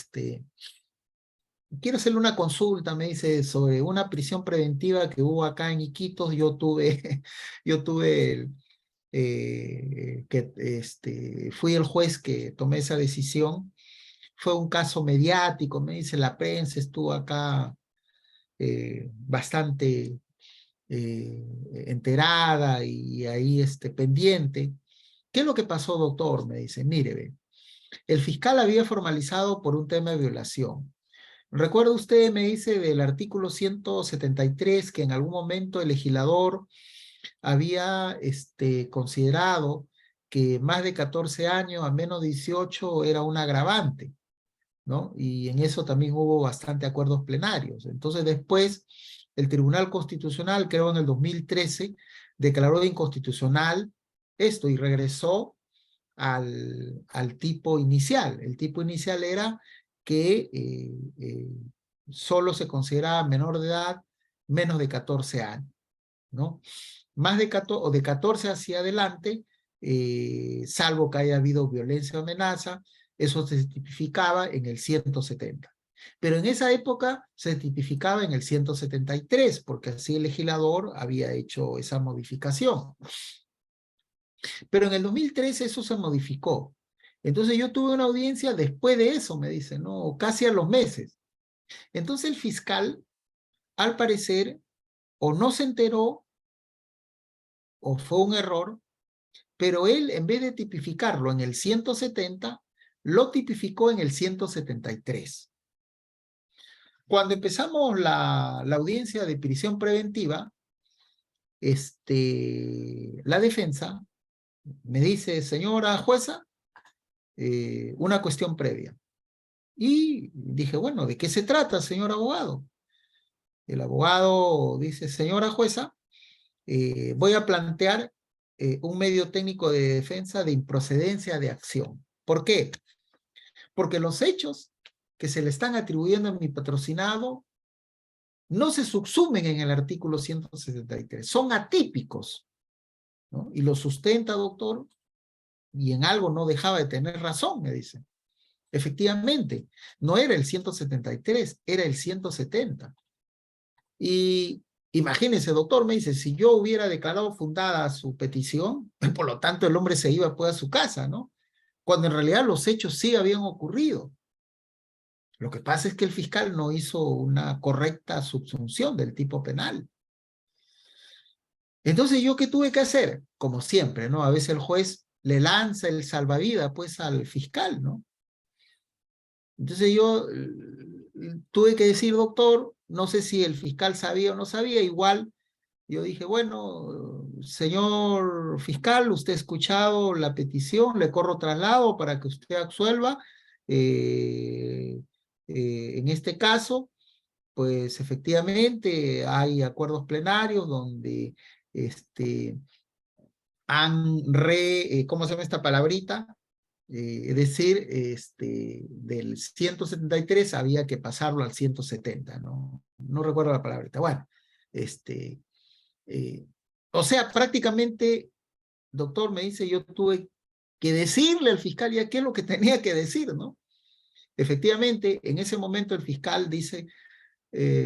quiero hacerle una consulta, me dice, sobre una prisión preventiva que hubo acá en Iquitos. Yo tuve fui el juez que tomé esa decisión. Fue un caso mediático, me dice, la prensa estuvo acá bastante enterada y ahí pendiente. ¿Qué es lo que pasó, doctor? Me dice, mire, ve, el fiscal había formalizado por un tema de violación. ¿Recuerda usted, me dice, del artículo 173, que en algún momento el legislador había considerado que más de 14 años a menos de 18 era un agravante, ¿no? Y en eso también hubo bastante acuerdos plenarios. Entonces después el Tribunal Constitucional, creo en el 2013, declaró inconstitucional esto y regresó al tipo inicial. El tipo inicial era que solo se consideraba menor de edad menos de 14 años, ¿no? Más de 14, o de 14 hacia adelante, salvo que haya habido violencia o amenaza, eso se tipificaba en el 170. Pero en esa época se tipificaba en el 173, porque así el legislador había hecho esa modificación. Pero en el 2013 eso se modificó. Entonces yo tuve una audiencia después de eso, me dicen, ¿no? Casi a los meses. Entonces el fiscal, al parecer, o no se enteró, o fue un error, pero él, en vez de tipificarlo en el 170, lo tipificó en el 173. Cuando empezamos la audiencia de prisión preventiva, la defensa me dice, señora jueza, una cuestión previa. Y dije, bueno, ¿de qué se trata, señor abogado? El abogado dice, señora jueza, voy a plantear un medio técnico de defensa de improcedencia de acción. ¿Por qué? Porque los hechos que se le están atribuyendo a mi patrocinado no se subsumen en el artículo 173, son atípicos, ¿no? Y lo sustenta, doctor, y en algo no dejaba de tener razón, me dice. Efectivamente, no era el 173, era el 170. Y imagínese, doctor, me dice, si yo hubiera declarado fundada su petición, por lo tanto el hombre se iba pues a su casa, ¿no? Cuando en realidad los hechos sí habían ocurrido. Lo que pasa es que el fiscal no hizo una correcta subsunción del tipo penal. Entonces, ¿yo qué tuve que hacer? Como siempre, ¿no? A veces el juez le lanza el salvavidas pues al fiscal, ¿no? Entonces yo tuve que decir, doctor, no sé si el fiscal sabía o no sabía, igual yo dije, bueno, señor fiscal, usted ha escuchado la petición, le corro traslado para que usted absuelva. En este caso, pues efectivamente hay acuerdos plenarios donde ¿cómo se llama esta palabrita? Es decir, del 173 había que pasarlo al 170, ¿no? No recuerdo la palabrita. Bueno, eh, o sea, prácticamente, doctor, me dice, yo tuve que decirle al fiscal ya qué es lo que tenía que decir, ¿no? Efectivamente, en ese momento el fiscal dice,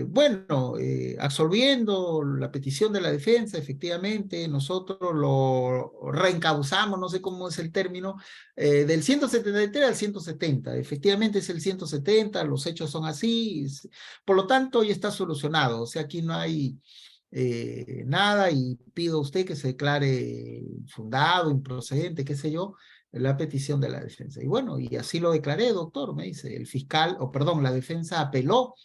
bueno, absolviendo la petición de la defensa, efectivamente, nosotros lo reencauzamos, no sé cómo es el término, del 173 al 170. Efectivamente es el 170, los hechos son así, por lo tanto, ya está solucionado. O sea, aquí no hay nada y pido a usted que se declare infundado, improcedente, qué sé yo, la petición de la defensa. Y bueno, y así lo declaré, doctor, me dice, el fiscal, o perdón, la defensa apeló.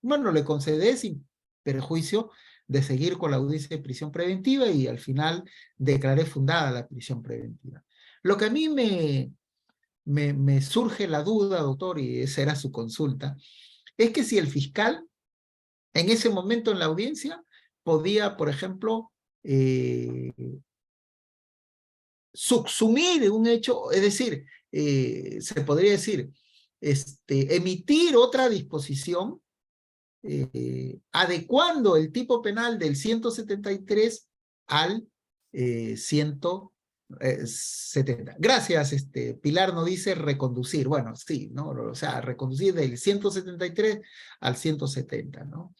Bueno, le concedé sin perjuicio de seguir con la audiencia de prisión preventiva y al final declaré fundada la prisión preventiva. Lo que a mí me surge la duda, doctor, y esa era su consulta, es que si el fiscal en ese momento en la audiencia podía, por ejemplo, subsumir un hecho, es decir, se podría decir, emitir otra disposición adecuando el tipo penal del 173 al 170. Gracias, Pilar no dice reconducir. Bueno, sí, ¿no? O sea, reconducir del 173 al 170, ¿no?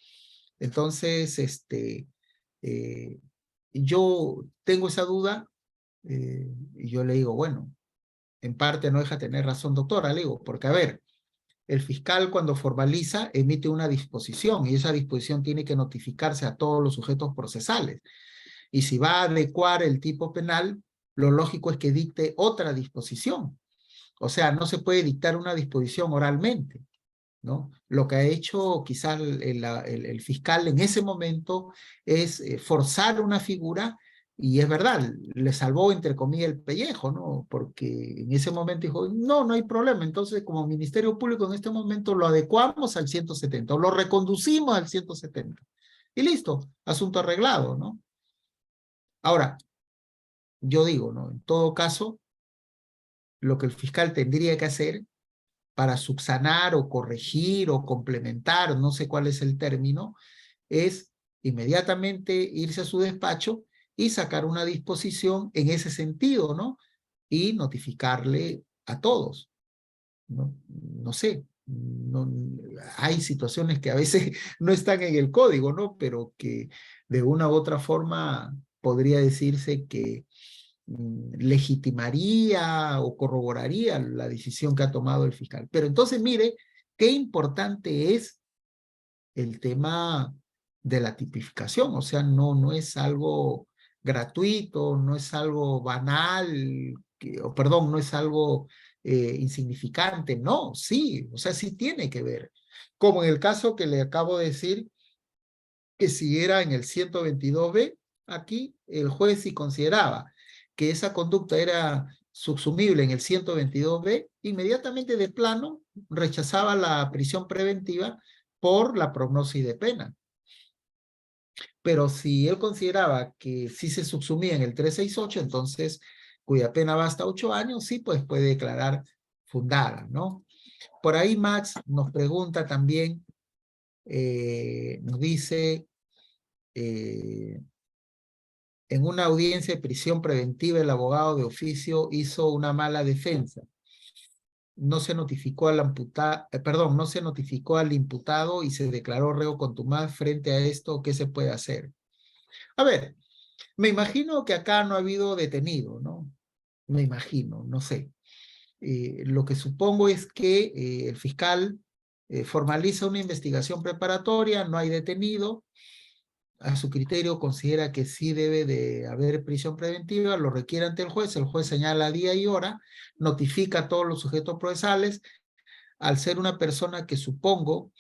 Entonces, yo tengo esa duda y yo le digo, bueno, en parte no deja tener razón, doctora, le digo, porque a ver, el fiscal cuando formaliza emite una disposición y esa disposición tiene que notificarse a todos los sujetos procesales. Y si va a adecuar el tipo penal, lo lógico es que dicte otra disposición. O sea, no se puede dictar una disposición oralmente, ¿no? Lo que ha hecho quizás el fiscal en ese momento es forzar una figura y es verdad, le salvó entre comillas el pellejo, ¿no? Porque en ese momento dijo, no, no hay problema. Entonces, como Ministerio Público en este momento lo adecuamos al 170 o lo reconducimos al 170. Y listo, asunto arreglado, ¿no? Ahora, yo digo, ¿no? En todo caso, lo que el fiscal tendría que hacer para subsanar o corregir o complementar, no sé cuál es el término, es inmediatamente irse a su despacho y sacar una disposición en ese sentido, ¿no? Y notificarle a todos, ¿no? No sé, no, hay situaciones que a veces no están en el código, ¿no? Pero que de una u otra forma podría decirse que legitimaría o corroboraría la decisión que ha tomado el fiscal. Pero entonces mire qué importante es el tema de la tipificación, o sea, no es algo gratuito, no es algo banal, o perdón, no es algo insignificante, no, sí, o sea, sí tiene que ver. Como en el caso que le acabo de decir, que si era en el 122B, aquí el juez si consideraba que esa conducta era subsumible en el 122B, inmediatamente de plano rechazaba la prisión preventiva por la prognosis de pena. Pero si él consideraba que sí se subsumía en el 368, entonces, cuya pena va hasta 8 años, sí, pues puede declarar fundada, ¿no? Por ahí Max nos pregunta también, nos dice, en una audiencia de prisión preventiva, el abogado de oficio hizo una mala defensa. No se notificó al no se notificó al imputado y se declaró reo contumaz. Frente a esto, ¿qué se puede hacer? A ver, me imagino que acá no ha habido detenido, ¿no? Me imagino, no sé. Lo que supongo es que el fiscal formaliza una investigación preparatoria, no hay detenido, a su criterio considera que sí debe de haber prisión preventiva, lo requiere ante el juez señala día y hora, notifica a todos los sujetos procesales. Al ser una persona que supongo,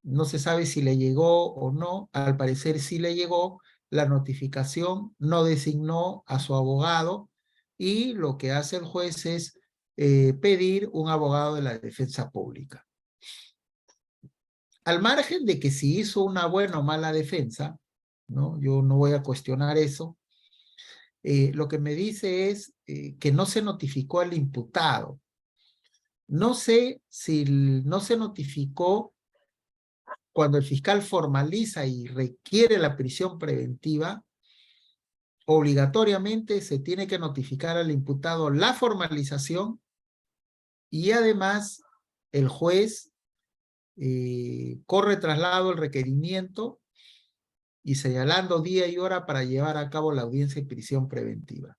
no se sabe si le llegó o no, al parecer sí le llegó, la notificación no designó a su abogado y lo que hace el juez es pedir un abogado de la defensa pública. Al margen de que si hizo una buena o mala defensa, ¿no? Yo no voy a cuestionar eso. Lo que me dice es que no se notificó al imputado. No sé si no se notificó cuando el fiscal formaliza y requiere la prisión preventiva, obligatoriamente se tiene que notificar al imputado la formalización y además el juez corre traslado el requerimiento y señalando día y hora para llevar a cabo la audiencia de prisión preventiva.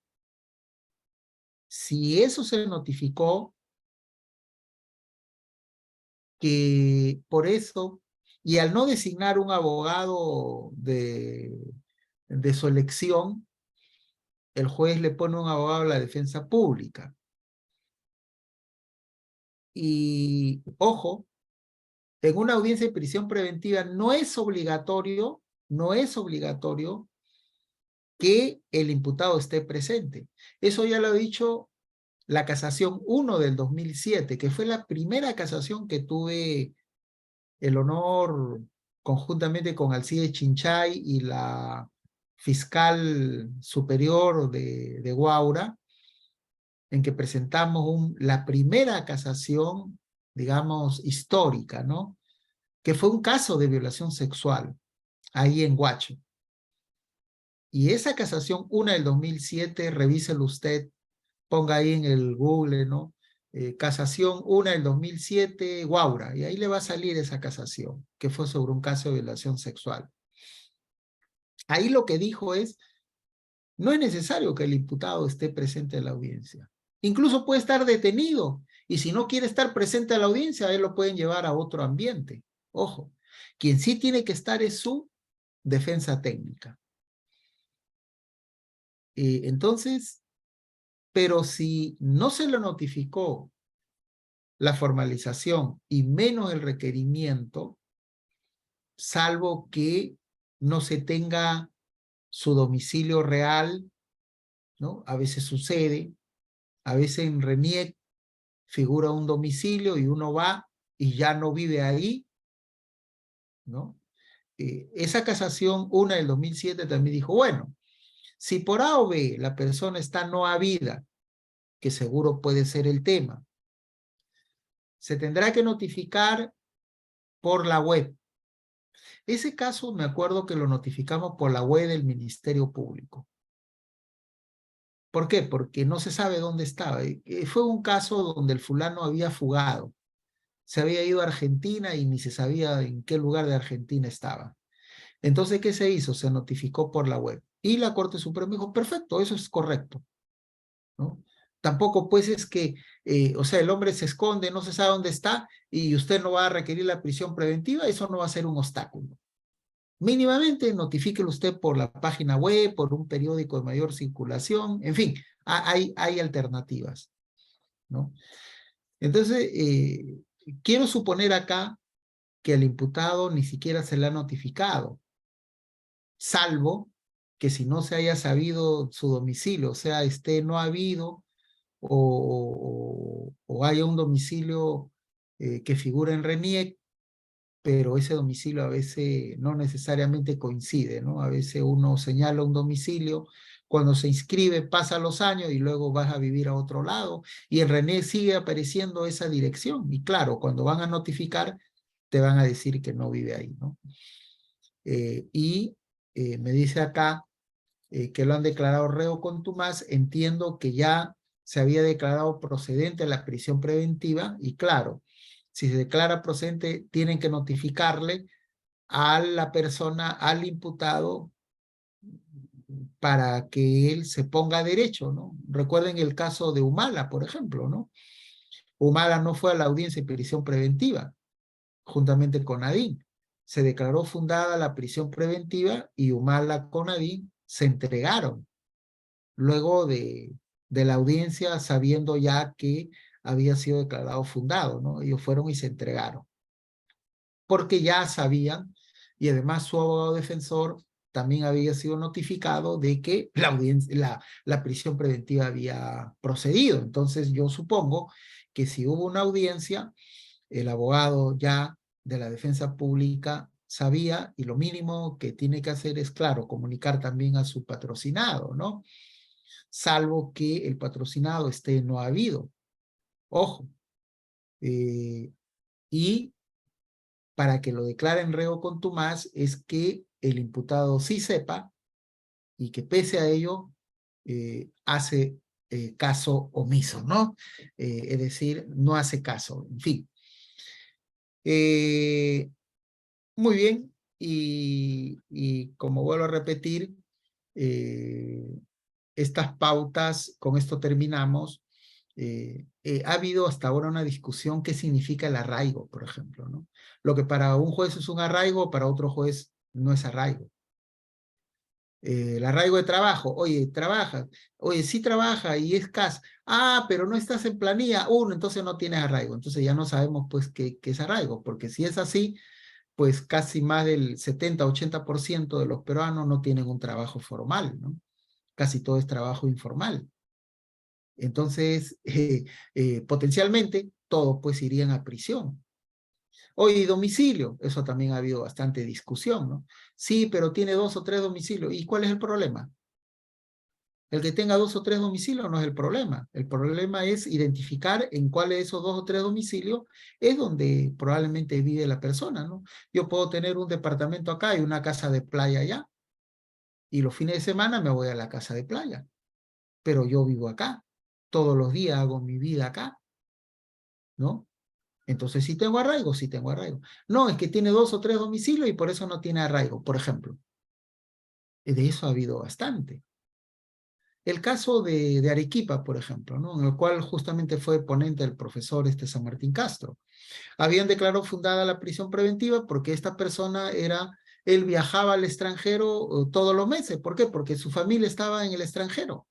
Si eso se notificó, que por eso, y al no designar un abogado de su elección, el juez le pone un abogado a la defensa pública. Y, ojo, en una audiencia de prisión preventiva no es obligatorio que el imputado esté presente. Eso ya lo ha dicho la casación 1 del 2007, que fue la primera casación que tuve el honor conjuntamente con Alcide Chinchay y la fiscal superior de Guaura, en que presentamos la primera casación, digamos, histórica, ¿no? Que fue un caso de violación sexual ahí en Huacho. Y esa casación, una del 2007, revíselo usted, ponga ahí en el Google, ¿no? Casación, una del 2007, Guaura, y ahí le va a salir esa casación, que fue sobre un caso de violación sexual. Ahí lo que dijo es, no es necesario que el imputado esté presente en la audiencia. Incluso puede estar detenido Y si no quiere estar presente a la audiencia, él lo pueden llevar a otro ambiente. Ojo, quien sí tiene que estar es su defensa técnica. Entonces, pero si no se le notificó la formalización y menos el requerimiento, salvo que no se tenga su domicilio real, ¿no? A veces sucede, a veces en RENIEC figura un domicilio y uno va y ya no vive ahí, ¿no? Esa casación, una del 2007, también dijo, bueno, si por A o B la persona está no habida, que seguro puede ser el tema, se tendrá que notificar por la web. Ese caso me acuerdo que lo notificamos por la web del Ministerio Público. ¿Por qué? Porque no se sabe dónde estaba. Fue un caso donde el fulano había fugado. Se había ido a Argentina y ni se sabía en qué lugar de Argentina estaba. Entonces, ¿qué se hizo? Se notificó por la web. Y la Corte Suprema dijo, perfecto, eso es correcto, ¿no? Tampoco pues es que, o sea, el hombre se esconde, no se sabe dónde está y usted no va a requerir la prisión preventiva, eso no va a ser un obstáculo. Mínimamente notifíquelo usted por la página web, por un periódico de mayor circulación, en fin, hay alternativas, ¿no? Entonces, quiero suponer acá que al imputado ni siquiera se le ha notificado, salvo que si no se haya sabido su domicilio, o sea, no habido o haya un domicilio que figura en RENIEC, pero ese domicilio a veces no necesariamente coincide, ¿no? A veces uno señala un domicilio, cuando se inscribe pasan los años y luego vas a vivir a otro lado, y en RENIEC sigue apareciendo esa dirección, y claro, cuando van a notificar, te van a decir que no vive ahí, ¿no? Me dice acá que lo han declarado reo contumaz, entiendo que ya se había declarado procedente la prisión preventiva, y claro, si se declara procedente, tienen que notificarle a la persona, al imputado, para que él se ponga a derecho, ¿no? Recuerden el caso de Humala, por ejemplo, ¿no? Humala no fue a la audiencia de prisión preventiva, juntamente con Nadine. Se declaró fundada la prisión preventiva y Humala con Nadine se entregaron luego de la audiencia, sabiendo ya que había sido declarado fundado, ¿no? Ellos fueron y se entregaron, porque ya sabían, y además su abogado defensor también había sido notificado de que la prisión preventiva había procedido. Entonces yo supongo que si hubo una audiencia, el abogado ya de la defensa pública sabía, y lo mínimo que tiene que hacer es, claro, comunicar también a su patrocinado, ¿no? Salvo que el patrocinado esté no habido. Ojo. Y para que lo declaren reo contumaz es que el imputado sí sepa y que pese a ello hace caso omiso, ¿no? Es decir, no hace caso, en fin. Muy bien, y como vuelvo a repetir, estas pautas, con esto terminamos. Ha habido hasta ahora una discusión qué significa el arraigo, por ejemplo, ¿no? Lo que para un juez es un arraigo, para otro juez no es arraigo. El arraigo de trabajo, oye, trabajas, oye, sí trabaja y es CAS, pero no estás en planilla, entonces no tienes arraigo, entonces ya no sabemos pues qué es arraigo, porque si es así, pues casi más del 70-80% de los peruanos no tienen un trabajo formal, ¿no? Casi todo es trabajo informal. Entonces, potencialmente, todos pues irían a prisión. Oye, domicilio, eso también ha habido bastante discusión, ¿no? Sí, pero tiene 2 o 3 domicilios. ¿Y cuál es el problema? El que tenga 2 o 3 domicilios no es el problema. El problema es identificar en cuáles de esos 2 o 3 domicilios es donde probablemente vive la persona, ¿no? Yo puedo tener un departamento acá y una casa de playa allá, y los fines de semana me voy a la casa de playa, pero yo vivo acá. Todos los días hago mi vida acá, ¿no? Entonces, sí tengo arraigo, sí tengo arraigo. No, es que tiene 2 o 3 domicilios y por eso no tiene arraigo, por ejemplo. De eso ha habido bastante. El caso de Arequipa, por ejemplo, ¿no? En el cual justamente fue ponente el profesor San Martín Castro. Habían declarado fundada la prisión preventiva porque esta persona él viajaba al extranjero todos los meses. ¿Por qué? Porque su familia estaba en el extranjero.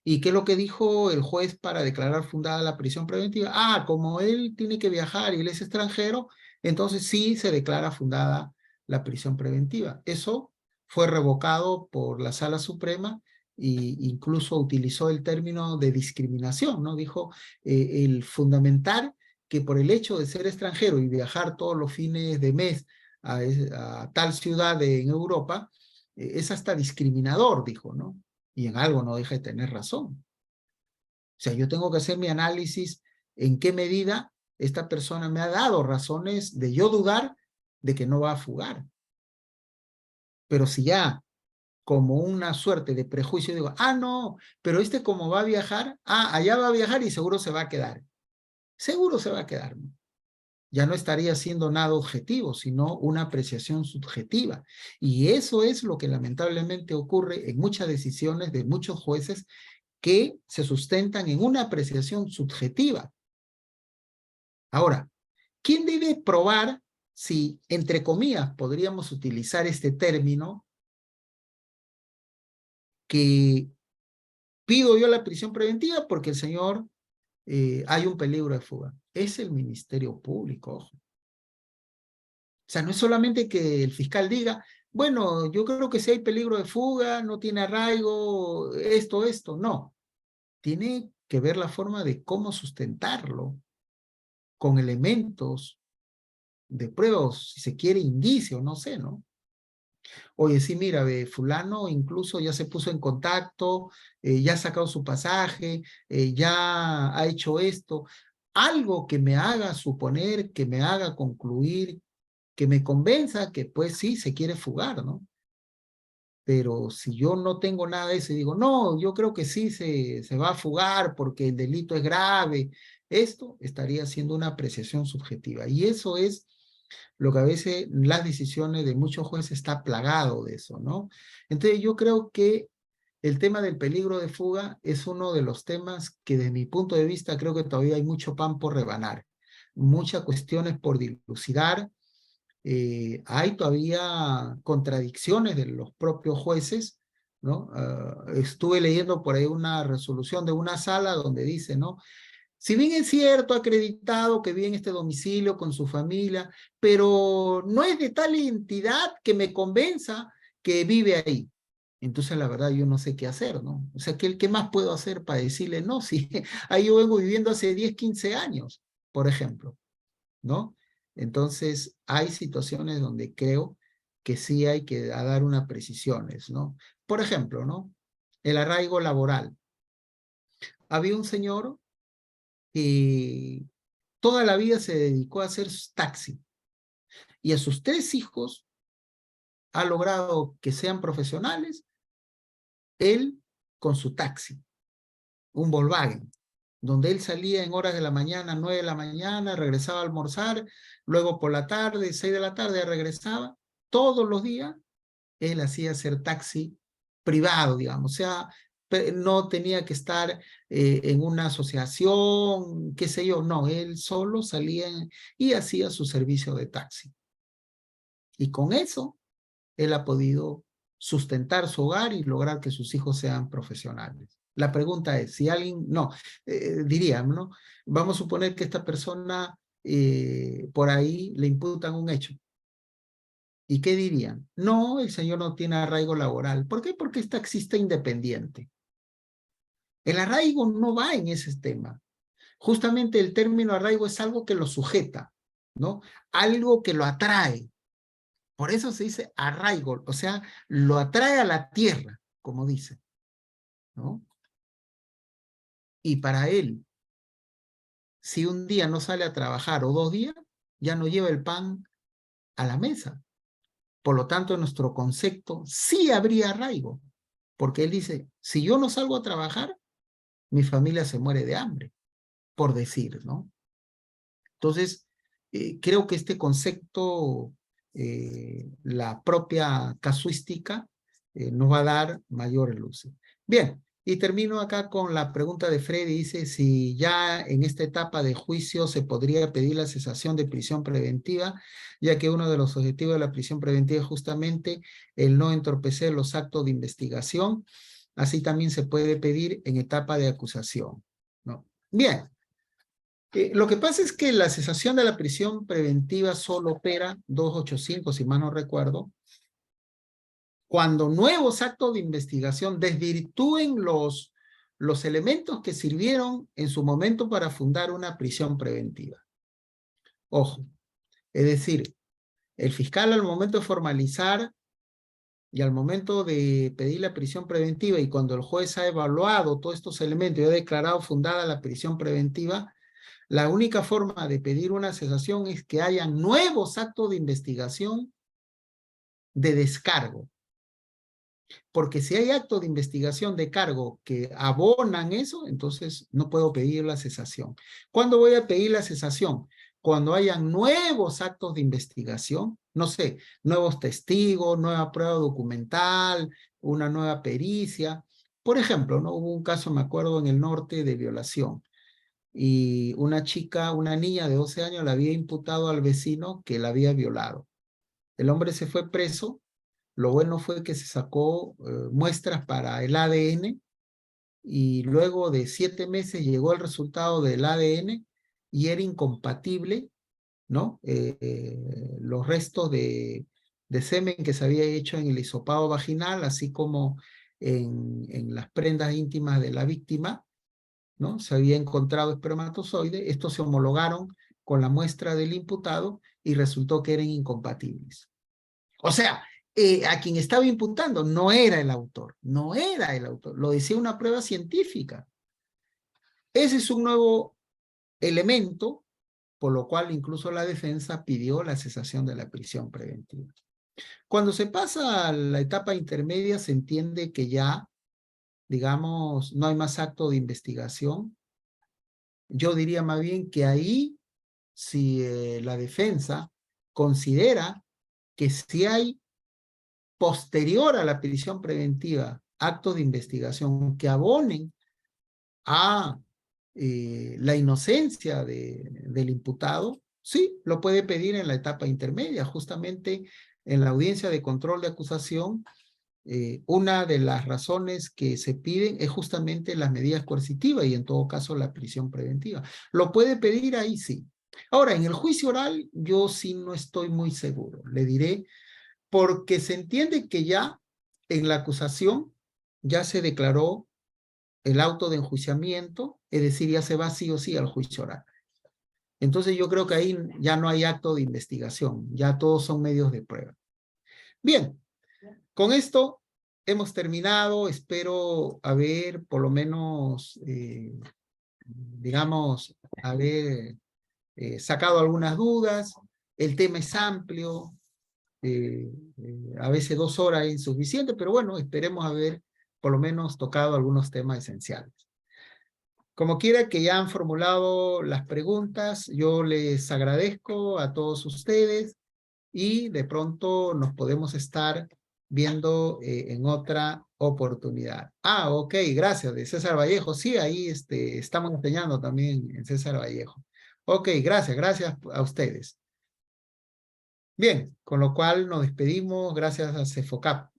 ¿Y qué es lo que dijo el juez para declarar fundada la prisión preventiva? Ah, como él tiene que viajar y él es extranjero, entonces sí se declara fundada la prisión preventiva. Eso fue revocado por la Sala Suprema e incluso utilizó el término de discriminación, ¿no? Dijo el fundamental que por el hecho de ser extranjero y viajar todos los fines de mes a tal ciudad en Europa, es hasta discriminador, dijo, ¿no? Y en algo no deja de tener razón. O sea, yo tengo que hacer mi análisis en qué medida esta persona me ha dado razones de yo dudar de que no va a fugar. Pero si ya como una suerte de prejuicio digo, ah, no, pero este como va a viajar, allá va a viajar y seguro se va a quedar. Seguro se va a quedar, ¿no? Ya no estaría siendo nada objetivo, sino una apreciación subjetiva. Y eso es lo que lamentablemente ocurre en muchas decisiones de muchos jueces que se sustentan en una apreciación subjetiva. Ahora, ¿quién debe probar si, entre comillas, podríamos utilizar este término, que pido yo la prisión preventiva porque el señor hay un peligro de fuga? Es el Ministerio Público, ojo. O sea, no es solamente que el fiscal diga, bueno, yo creo que si hay peligro de fuga, no tiene arraigo, esto, no. Tiene que ver la forma de cómo sustentarlo con elementos de pruebas, si se quiere, indicios, no sé, ¿no? Oye, sí, mira, fulano incluso ya se puso en contacto, ya ha sacado su pasaje, ya ha hecho esto. Algo que me haga suponer, que me haga concluir, que me convenza que pues sí, se quiere fugar, ¿no? Pero si yo no tengo nada de eso y digo, no, yo creo que sí se va a fugar porque el delito es grave, esto estaría siendo una apreciación subjetiva. Y eso es lo que a veces las decisiones de muchos jueces está plagado de eso, ¿no? Entonces yo creo que el tema del peligro de fuga es uno de los temas que desde mi punto de vista creo que todavía hay mucho pan por rebanar, muchas cuestiones por dilucidar. Hay todavía contradicciones de los propios jueces, ¿no? Estuve leyendo por ahí una resolución de una sala donde dice, ¿no? Si bien es cierto, ha acreditado que vive en este domicilio con su familia, pero no es de tal entidad que me convenza que vive ahí. Entonces, la verdad, yo no sé qué hacer, ¿no? O sea, ¿qué más puedo hacer para decirle no? Si ahí yo vengo viviendo hace 10, 15 años, por ejemplo, ¿no? Entonces, hay situaciones donde creo que sí hay que dar unas precisiones, ¿no? Por ejemplo, ¿no? El arraigo laboral. Había un señor que toda la vida se dedicó a hacer taxi y a sus 3 hijos ha logrado que sean profesionales, él con su taxi, un Volkswagen, donde él salía en horas de la mañana, 9 de la mañana, regresaba a almorzar, luego por la tarde, 6 de la tarde regresaba, todos los días él hacía hacer taxi privado, digamos, o sea, no tenía que estar en una asociación, qué sé yo, no, él solo salía y hacía su servicio de taxi. Y con eso, él ha podido sustentar su hogar y lograr que sus hijos sean profesionales. La pregunta es, si alguien, no, diría, ¿no? Vamos a suponer que esta persona por ahí le imputan un hecho. ¿Y qué dirían? No, el señor no tiene arraigo laboral. ¿Por qué? Porque es taxista independiente. El arraigo no va en ese tema. Justamente el término arraigo es algo que lo sujeta, ¿no? Algo que lo atrae. Por eso se dice arraigo, o sea, lo atrae a la tierra, como dice, ¿no? Y para él, si un día no sale a trabajar o 2 días, ya no lleva el pan a la mesa. Por lo tanto, en nuestro concepto sí habría arraigo, porque él dice, si yo no salgo a trabajar, mi familia se muere de hambre, por decir, ¿no? Entonces, creo que este concepto, la propia casuística, nos va a dar mayor luces. Bien, y termino acá con la pregunta de Freddy. Dice si ya en esta etapa de juicio se podría pedir la cesación de prisión preventiva, ya que uno de los objetivos de la prisión preventiva es justamente el no entorpecer los actos de investigación. Así también se puede pedir en etapa de acusación, ¿no? Bien. Lo que pasa es que la cesación de la prisión preventiva solo opera 285, si mal no recuerdo, cuando nuevos actos de investigación desvirtúen los elementos que sirvieron en su momento para fundar una prisión preventiva. Ojo, es decir, el fiscal al momento de formalizar y al momento de pedir la prisión preventiva y cuando el juez ha evaluado todos estos elementos y ha declarado fundada la prisión preventiva, la única forma de pedir una cesación es que haya nuevos actos de investigación de descargo. Porque si hay actos de investigación de cargo que abonan eso, entonces no puedo pedir la cesación. ¿Cuándo voy a pedir la cesación? Cuando hayan nuevos actos de investigación, no sé, nuevos testigos, nueva prueba documental, una nueva pericia. Por ejemplo, ¿no? Hubo un caso, me acuerdo, en el norte de violación. Y una chica, una niña de 12 años, le había imputado al vecino que la había violado. El hombre se fue preso. Lo bueno fue que se sacó muestras para el ADN y luego de 7 meses llegó el resultado del ADN y era incompatible, ¿no? Los restos de semen que se había hecho en el hisopado vaginal, así como en las prendas íntimas de la víctima, ¿no? Se había encontrado espermatozoides, estos se homologaron con la muestra del imputado y resultó que eran incompatibles. O sea, a quien estaba imputando no era el autor, no era el autor, lo decía una prueba científica. Ese es un nuevo elemento, por lo cual incluso la defensa pidió la cesación de la prisión preventiva. Cuando se pasa a la etapa intermedia, se entiende que ya, digamos, no hay más acto de investigación. Yo diría más bien que ahí, si la defensa considera que si hay posterior a la prisión preventiva actos de investigación que abonen a la inocencia del imputado, sí, lo puede pedir en la etapa intermedia. Justamente en la audiencia de control de acusación, una de las razones que se piden es justamente las medidas coercitivas y en todo caso la prisión preventiva. Lo puede pedir ahí, sí. Ahora, en el juicio oral yo sí no estoy muy seguro. Le diré, porque se entiende que ya en la acusación ya se declaró el auto de enjuiciamiento, es decir, ya se va sí o sí al juicio oral. Entonces yo creo que ahí ya no hay acto de investigación, ya todos son medios de prueba. Bien, con esto hemos terminado. Espero haber por lo menos, digamos, haber sacado algunas dudas. El tema es amplio. A veces 2 horas es insuficiente, pero bueno, esperemos haber por lo menos tocado algunos temas esenciales. Como quiera que ya han formulado las preguntas, yo les agradezco a todos ustedes y de pronto nos podemos estar viendo en otra oportunidad. Ok, gracias, de César Vallejo. Sí, ahí estamos enseñando también en César Vallejo. Ok, gracias a ustedes. Bien, con lo cual nos despedimos. Gracias a CEFOCAP.